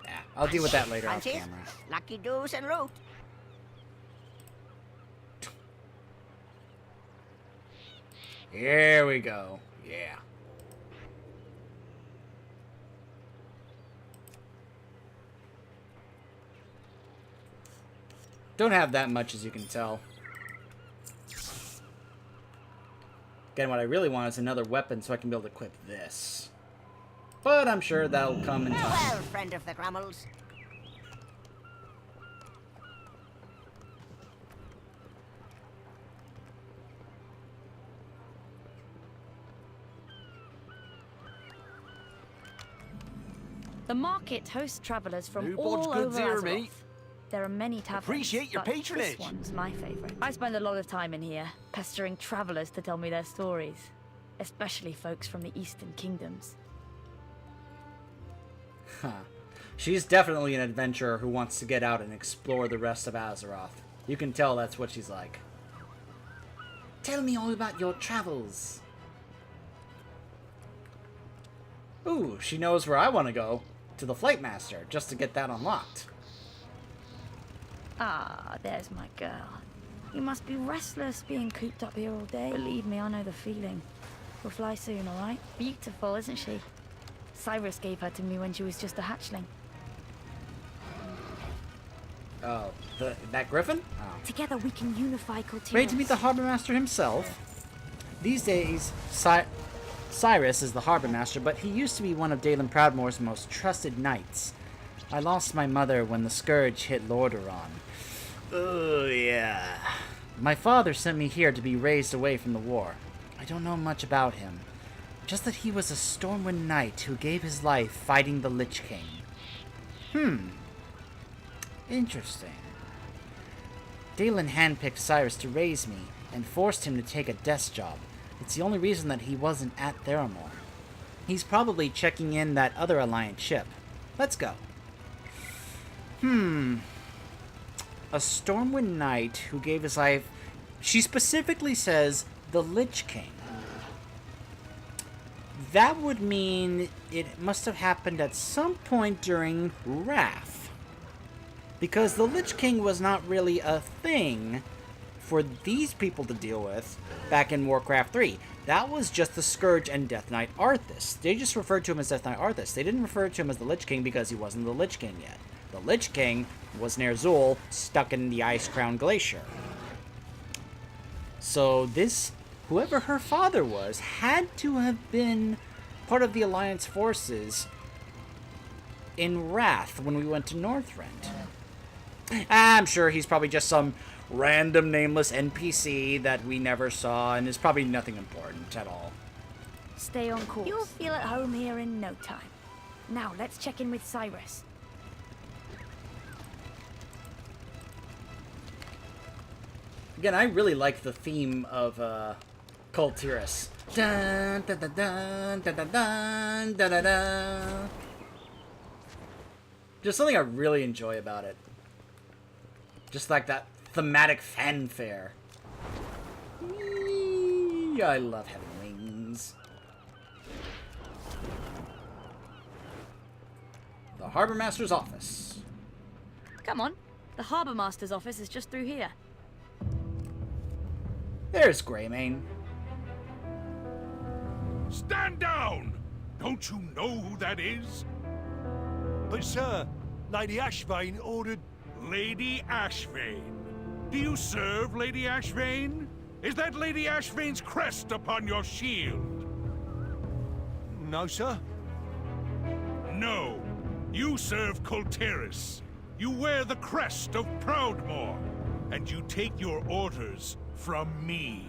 Yeah, I'll deal with that later off Fancies, camera. lucky doos and loot. Here we go. Yeah. Don't have that much, as you can tell. Again, what I really want is another weapon so I can be able to equip this. But I'm sure that'll come in time. Well, friend of the Grummels. The market hosts travelers from Who all bodged goods over here, Azeroth. mate? There are many taverns. Appreciate your but patronage. This one's my favorite. I spend a lot of time in here, pestering travelers to tell me their stories, especially folks from the Eastern Kingdoms. Huh. She's definitely an adventurer who wants to get out and explore the rest of Azeroth. You can tell that's what she's like. Tell me all about your travels. Ooh, she knows where I want to go. To the Flight Master, just to get that unlocked. Ah, there's my girl. You must be restless being cooped up here all day. Believe me, I know the feeling. We'll fly soon, all right? Beautiful, isn't she? Cyrus gave her to me when she was just a hatchling. Oh, that griffin? Oh. Together we can unify Kul Tiras. Ready to meet the Harbor Master himself? These days, Cyrus is the Harbor Master, but he used to be one of Dalen Proudmoore's most trusted knights. I lost my mother when the Scourge hit Lordaeron. Oh, yeah. My father sent me here to be raised away from the war. I don't know much about him. Just that he was a Stormwind knight who gave his life fighting the Lich King. Interesting. Dalen handpicked Cyrus to raise me and forced him to take a desk job. It's the only reason that he wasn't at Theramore. He's probably checking in that other Alliance ship. Let's go. A Stormwind knight who gave his life... She specifically says the Lich King. That would mean it must have happened at some point during Wrath. Because the Lich King was not really a thing for these people to deal with back in Warcraft 3. That was just the Scourge and Death Knight Arthas. They just referred to him as Death Knight Arthas. They didn't refer to him as the Lich King because he wasn't the Lich King yet. The Lich King was Ner'zhul stuck in the Ice Crown Glacier. So this, whoever her father was, had to have been part of the Alliance forces in Wrath when we went to Northrend. I'm sure he's probably just some random nameless NPC that we never saw and is probably nothing important at all. Stay on course. You'll feel at home here in no time. Now, let's check in with Cyrus. Again, I really like the theme of Kul Tiras. Dun, dun, dun, dun, dun, dun, dun, dun, dun, dun. Just something I really enjoy about it. Just like that thematic fanfare. Eee, I love having wings. The Harbor Master's office. Come on. The Harbour Master's office is just through here. There's Greymane. Stand down! Don't you know who that is? But sir, Lady Ashvane ordered... Lady Ashvane. Do you serve Lady Ashvane? Is that Lady Ashvane's crest upon your shield? No, sir. No. You serve Kul Tiras. You wear the crest of Proudmoore. And you take your orders from me.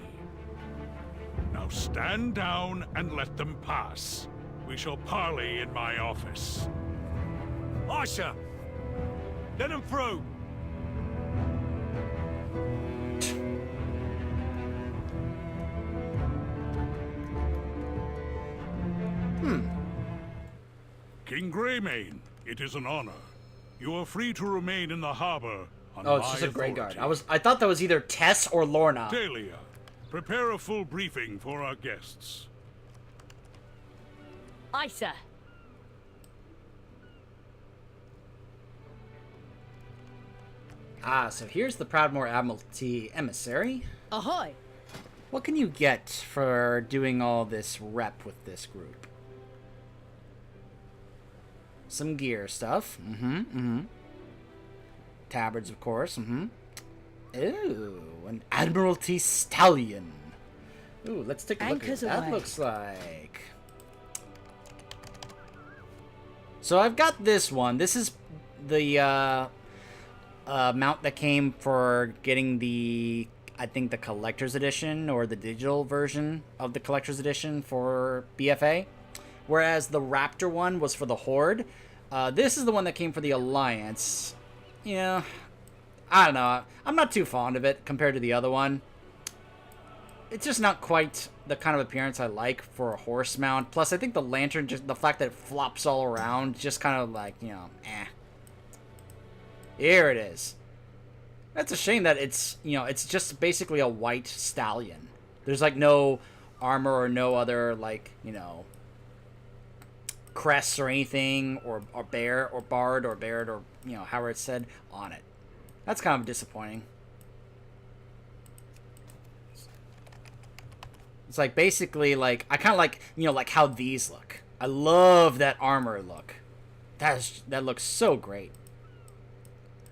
Now stand down and let them pass. We shall parley in my office. Aye, sir. Let them through. King Greymane, it is an honor. You are free to remain in the harbor on Oh, it's my just a Grey authority. Guard. I thought that was either Tess or Lorna. Dahlia, prepare a full briefing for our guests. Aye, sir. Ah, so here's the Proudmoore Admiralty emissary. Ahoy! What can you get for doing all this rep with this group? Some gear stuff. Tabards, of course. Ooh, an Admiralty Stallion. Ooh, let's take a look at what that looks like. So I've got this one. This is the mount that came for getting the, I think, the collector's edition or the digital version of the collector's edition for BFA. Whereas the Raptor one was for the Horde. This is the one that came for the Alliance. Yeah, I don't know. I'm not too fond of it compared to the other one. It's just not quite the kind of appearance I like for a horse mount. Plus, I think the lantern, just the fact that it flops all around, just kind of like, you know, eh. Here it is. That's a shame that it's, you know, it's just basically a white stallion. There's like no armor or no other, like, you know, crests or anything, or bear or bard or baird or, you know, however it's said on it. That's kind of disappointing. It's like basically like, I kind of like, you know, like how these look. I love that armor look. That looks so great.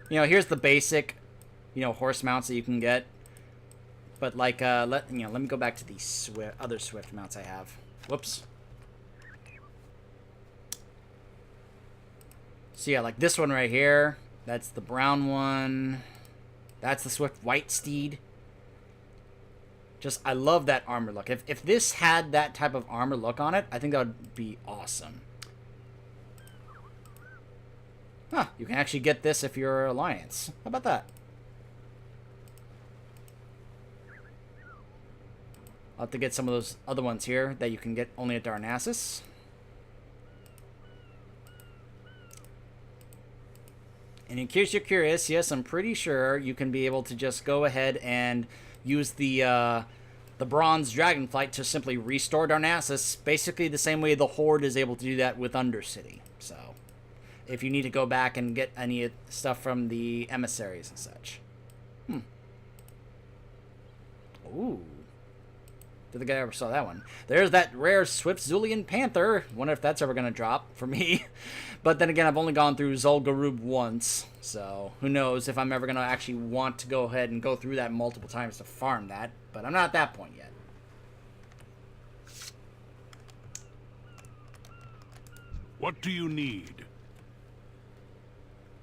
You know, here's the basic, you know, horse mounts that you can get. But like, let me go back to these other Swift mounts I have. Whoops. So yeah, like this one right here. That's the brown one. That's the Swift White Steed. Just, I love that armor look. If this had that type of armor look on it, I think that would be awesome. Huh, you can actually get this if you're Alliance. How about that? I'll have to get some of those other ones here that you can get only at Darnassus. And in case you're curious, yes, I'm pretty sure you can be able to just go ahead and use the bronze dragonflight to simply restore Darnassus, basically the same way the Horde is able to do that with Undercity. So, if you need to go back and get any stuff from the emissaries and such. Ooh. Did the guy ever saw that one? There's that rare Swift Zulian Panther. Wonder if that's ever going to drop for me. But then again, I've only gone through Zul'Gurub once. So, who knows if I'm ever going to actually want to go ahead and go through that multiple times to farm that. But I'm not at that point yet. What do you need?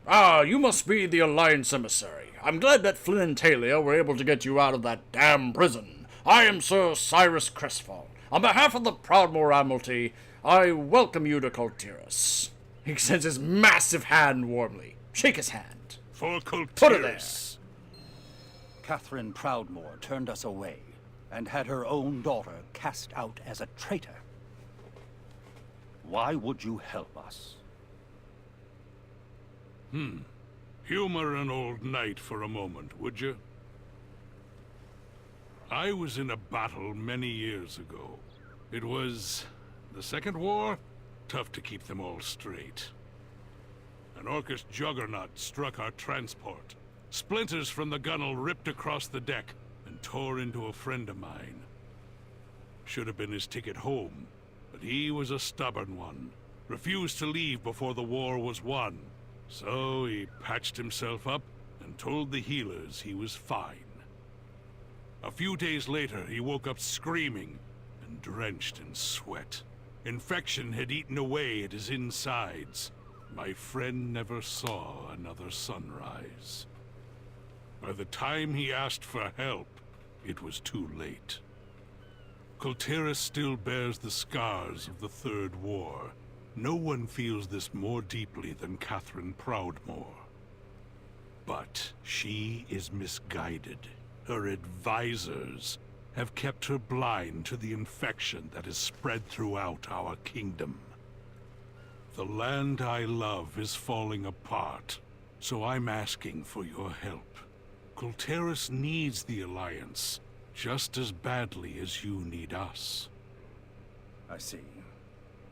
Ah, you must be the Alliance emissary. I'm glad that Flynn and Talia were able to get you out of that damn prison. I am Sir Cyrus Crestfall. On behalf of the Proudmoore Admiralty, I welcome you to Kul Tiras. He extends his massive hand warmly. Shake his hand. For Kul Tiras. Put it there. Catherine Proudmoore turned us away and had her own daughter cast out as a traitor. Why would you help us? Humor an old knight for a moment, would you? I was in a battle many years ago. It was the Second War? Tough to keep them all straight. An Orcish juggernaut struck our transport. Splinters from the gunwale ripped across the deck and tore into a friend of mine. Should have been his ticket home, but he was a stubborn one. Refused to leave before the war was won. So he patched himself up and told the healers he was fine. A few days later, he woke up screaming and drenched in sweat. Infection had eaten away at his insides. My friend never saw another sunrise. By the time he asked for help, it was too late. Kul Tiras still bears the scars of the Third War. No one feels this more deeply than Catherine Proudmoore. But she is misguided. Her advisors have kept her blind to the infection that has spread throughout our kingdom. The land I love is falling apart, so I'm asking for your help. Kul Tiras needs the Alliance, just as badly as you need us. I see.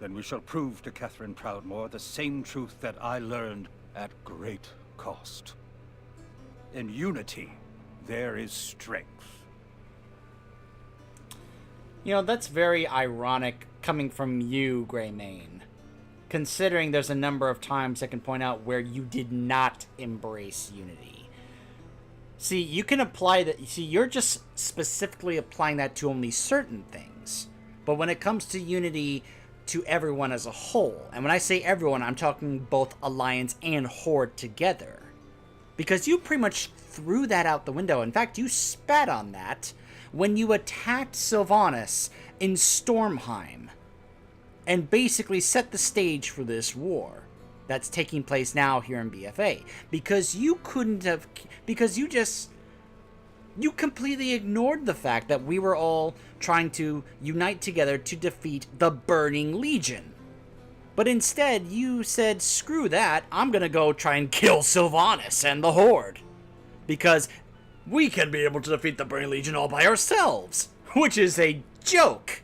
Then we shall prove to Catherine Proudmoore the same truth that I learned at great cost. In unity, there is strength. You know, that's very ironic coming from you, Greymane. Considering there's a number of times I can point out where you did not embrace unity. See, you can apply that. See, you're just specifically applying that to only certain things. But when it comes to unity to everyone as a whole, and when I say everyone, I'm talking both Alliance and Horde together. Because you pretty much threw that out the window. In fact, you spat on that when you attacked Sylvanas in Stormheim and basically set the stage for this war that's taking place now here in BFA. Because you couldn't have... Because you completely ignored the fact that we were all trying to unite together to defeat the Burning Legion. But instead, you said, screw that, I'm gonna go try and kill Sylvanas and the Horde. Because we can be able to defeat the Burning Legion all by ourselves. Which is a joke.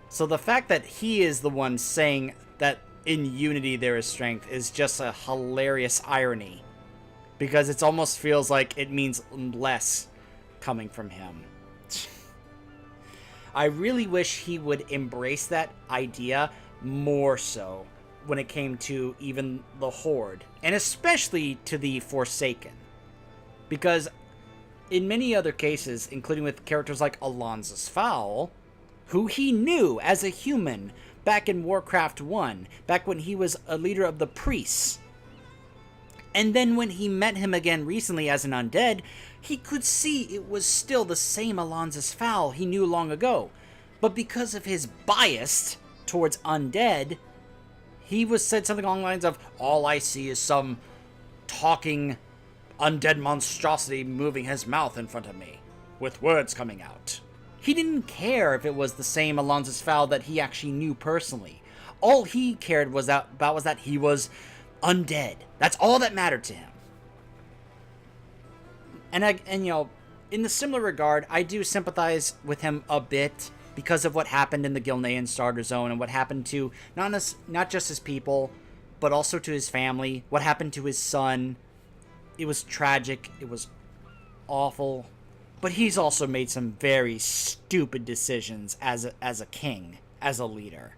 So the fact that he is the one saying that in unity there is strength is just a hilarious irony. Because it almost feels like it means less coming from him. I really wish he would embrace that idea more so when it came to even the Horde, and especially to the Forsaken. Because in many other cases, including with characters like Alonzus Fowl, who he knew as a human back in Warcraft 1, back when he was a leader of the priests, and then when he met him again recently as an undead, he could see it was still the same Alonzus Fowl he knew long ago. But because of his bias towards undead, he was said something along the lines of, all I see is some talking undead monstrosity moving his mouth in front of me, with words coming out. He didn't care if it was the same Alonzus Fowl that he actually knew personally. All he cared about was that he was undead. That's all that mattered to him. And you know, in the similar regard, I do sympathize with him a bit because of what happened in the Gilnean Starter Zone and what happened to not just his people, but also to his family, what happened to his son. It was tragic, it was awful, but he's also made some very stupid decisions as a king, as a leader.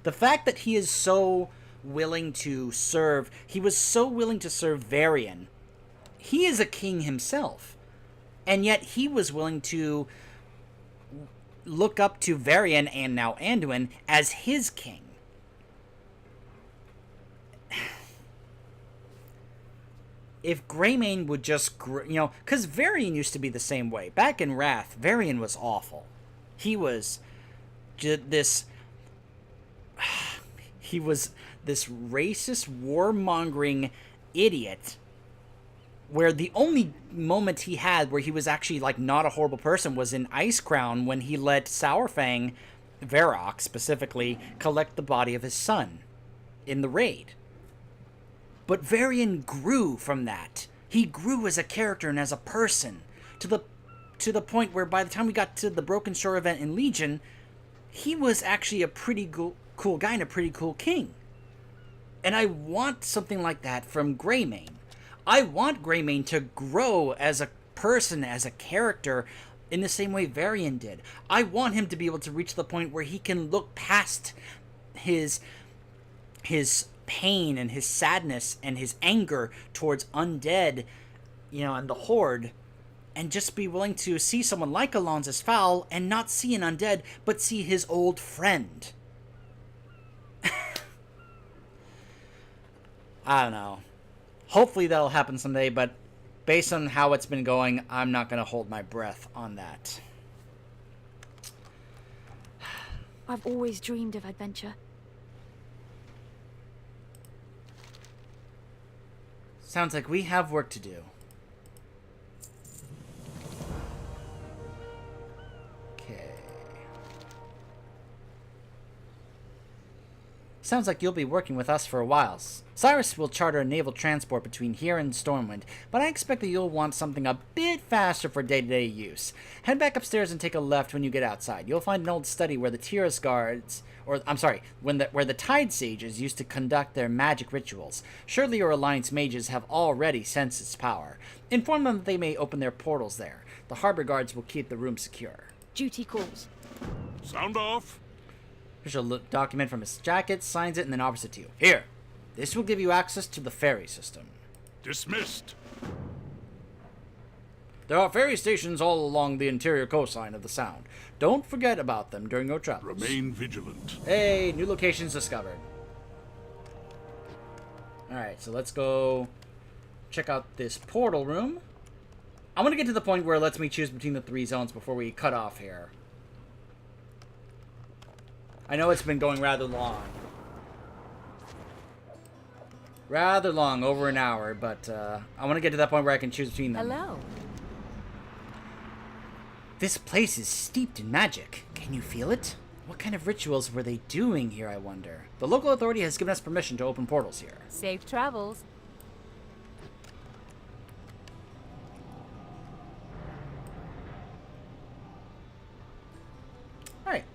The fact that he is so willing to serve, he was so willing to serve Varian. He is a king himself, and yet he was willing to look up to Varian and now Anduin as his king. If Greymane would just, you know, because Varian used to be the same way. Back in Wrath, Varian was awful. He was this racist, warmongering idiot where the only moment he had where he was actually, like, not a horrible person was in Icecrown when he let Sourfang, Varrock specifically, collect the body of his son in the raid. But Varian grew from that. He grew as a character and as a person to the point where by the time we got to the Broken Shore event in Legion, he was actually a pretty cool guy and a pretty cool king. And I want something like that from Greymane. I want Greymane to grow as a person, as a character, in the same way Varian did. I want him to be able to reach the point where he can look past his pain and his sadness and his anger towards undead, you know, and the Horde, and just be willing to see someone like Alonzus Fowl and not see an undead, but see his old friend. I don't know. Hopefully that'll happen someday, but based on how it's been going, I'm not going to hold my breath on that. I've always dreamed of adventure. Sounds like we have work to do. Sounds like you'll be working with us for a while. Cyrus will charter a naval transport between here and Stormwind, but I expect that you'll want something a bit faster for day-to-day use. Head back upstairs and take a left when you get outside. You'll find an old study where the Tiras guards, where the Tide Sages used to conduct their magic rituals. Surely your Alliance mages have already sensed its power. Inform them that they may open their portals there. The harbor guards will keep the room secure. Duty calls. Sound off. Here's a document from his jacket, signs it, and then offers it to you. Here. This will give you access to the ferry system. Dismissed. There are ferry stations all along the interior coastline of the Sound. Don't forget about them during your travels. Remain vigilant. Hey, new locations discovered. Alright, so let's go check out this portal room. I want to get to the point where it lets me choose between the 3 zones before we cut off here. I know it's been going rather long. Rather long, over an hour, but I want to get to that point where I can choose between them. Hello. This place is steeped in magic. Can you feel it? What kind of rituals were they doing here, I wonder? The local authority has given us permission to open portals here. Safe travels. Alright.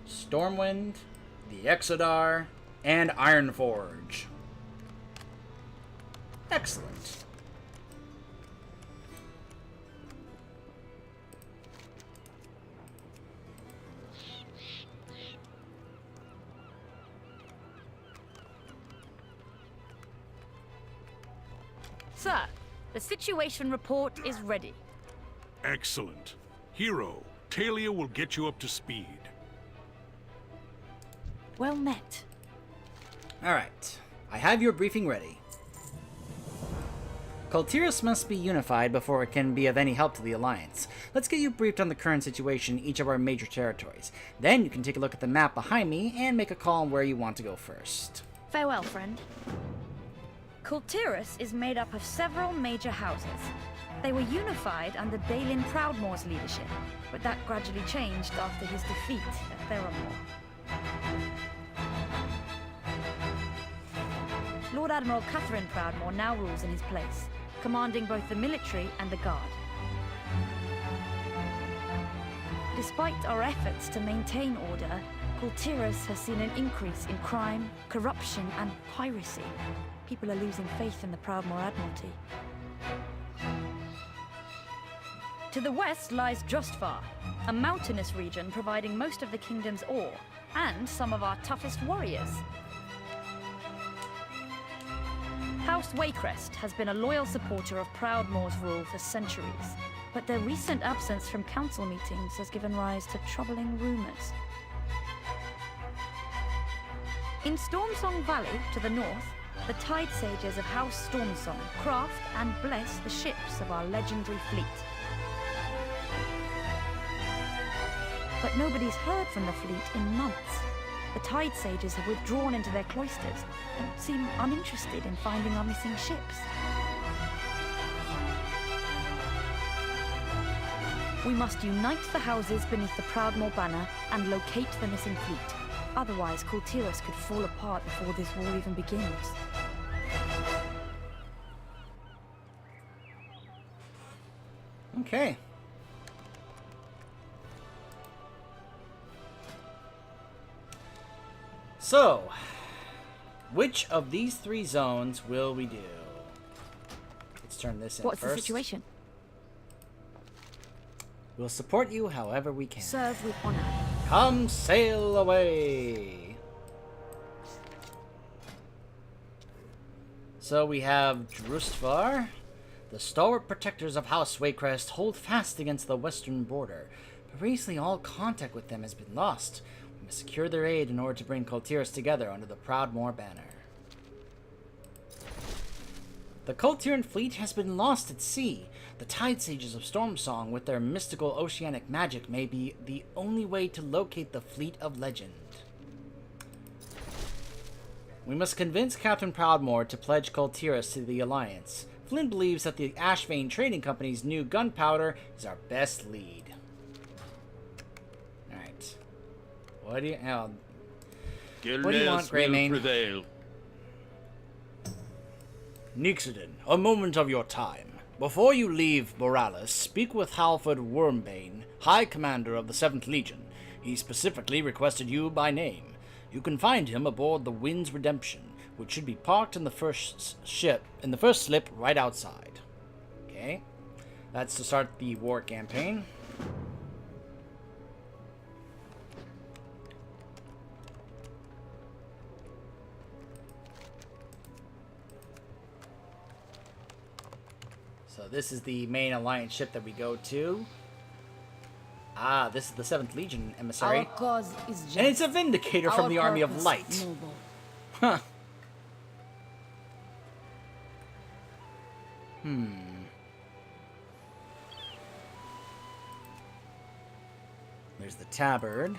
Stormwind, the Exodar, and Ironforge. Excellent. Sir, the situation report is ready. Excellent. Hero, Talia will get you up to speed. Well met. Alright. I have your briefing ready. Kul Tiras must be unified before it can be of any help to the Alliance. Let's get you briefed on the current situation in each of our major territories. Then you can take a look at the map behind me and make a call on where you want to go first. Farewell, friend. Kul Tiras is made up of several major houses. They were unified under Balin Proudmoore's leadership, but that gradually changed after his defeat at Theramore. Lord Admiral Catherine Proudmoore now rules in his place, commanding both the military and the guard. Despite our efforts to maintain order, Kul Tiras has seen an increase in crime, corruption, and piracy. People are losing faith in the Proudmoore Admiralty. To the west lies Justvar, a mountainous region providing most of the kingdom's ore, and some of our toughest warriors. House Waycrest has been a loyal supporter of Proudmoore's rule for centuries, but their recent absence from council meetings has given rise to troubling rumors. In Stormsong Valley, to the north, the Tide Sages of House Stormsong craft and bless the ships of our legendary fleet. But nobody's heard from the fleet in months. The Tide Sages have withdrawn into their cloisters and seem uninterested in finding our missing ships. We must unite the houses beneath the Proudmoore banner and locate the missing fleet. Otherwise, Kul Tiras could fall apart before this war even begins. Okay. So, which of these 3 zones will we do? Let's turn this in What's first. the situation? We'll support you however we can. Serve with honor. Come sail away! So we have Drustvar. The stalwart protectors of House Waycrest hold fast against the western border, but recently all contact with them has been lost. We must secure their aid in order to bring Kul Tiras together under the Proudmoore banner. The Kul Tiran fleet has been lost at sea. The Tide Sages of Stormsong, with their mystical oceanic magic, may be the only way to locate the fleet of legend. We must convince Captain Proudmoore to pledge Kul Tiras to the Alliance. Flynn believes that the Ashvane Trading Company's new gunpowder is our best lead. Alright. What do you... What do you want, Greymane? Prevail. Nixodin, a moment of your time. Before you leave Morales, speak with Halford Wormbane, High Commander of the 7th Legion. He specifically requested you by name. You can find him aboard the Wind's Redemption, which should be parked in the first slip right outside. Okay. That's to start the war campaign. So this is the main Alliance ship that we go to. Ah, this is the 7th Legion emissary. Our cause is just. And it's a Vindicator from the Army of Light. Noble. Huh. There's the tabard.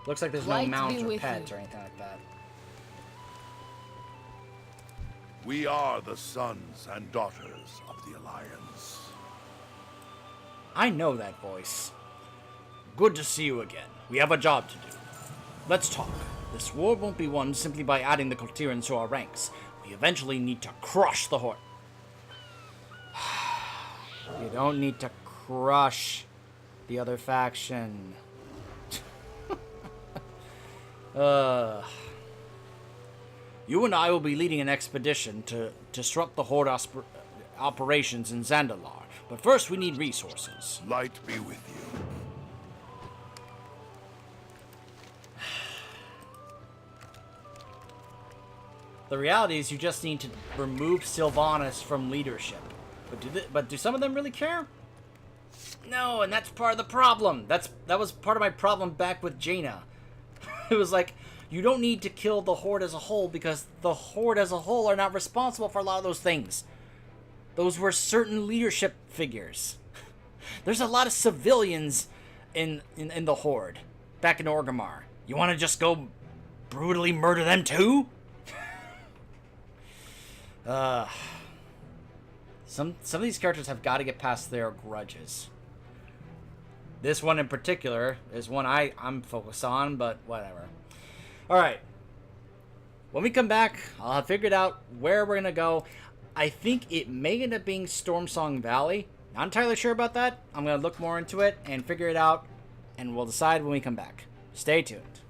Looks like there's no Light mounts be or with pets you. or anything like that. We are the sons and daughters of the Alliance. I know that voice. Good to see you again. We have a job to do. Let's talk. This war won't be won simply by adding the Kul Tirans to our ranks. We eventually need to crush the Horde. You don't need to crush the other faction. You and I will be leading an expedition to disrupt the Horde operations in Zandalar. But first, we need resources. Light be with you. The reality is you just need to remove Sylvanas from leadership. But do some of them really care? No, and that's part of the problem. That was part of my problem back with Jaina. It was like, you don't need to kill the Horde as a whole because the Horde as a whole are not responsible for a lot of those things. Those were certain leadership figures. There's a lot of civilians in the Horde back in Orgrimmar. You want to just go brutally murder them too? Some of these characters have got to get past their grudges. This one in particular is one I'm focused on, but whatever. Alright. When we come back, I'll have figured out where we're going to go. I think it may end up being Stormsong Valley. Not entirely sure about that. I'm going to look more into it and figure it out, and we'll decide when we come back. Stay tuned.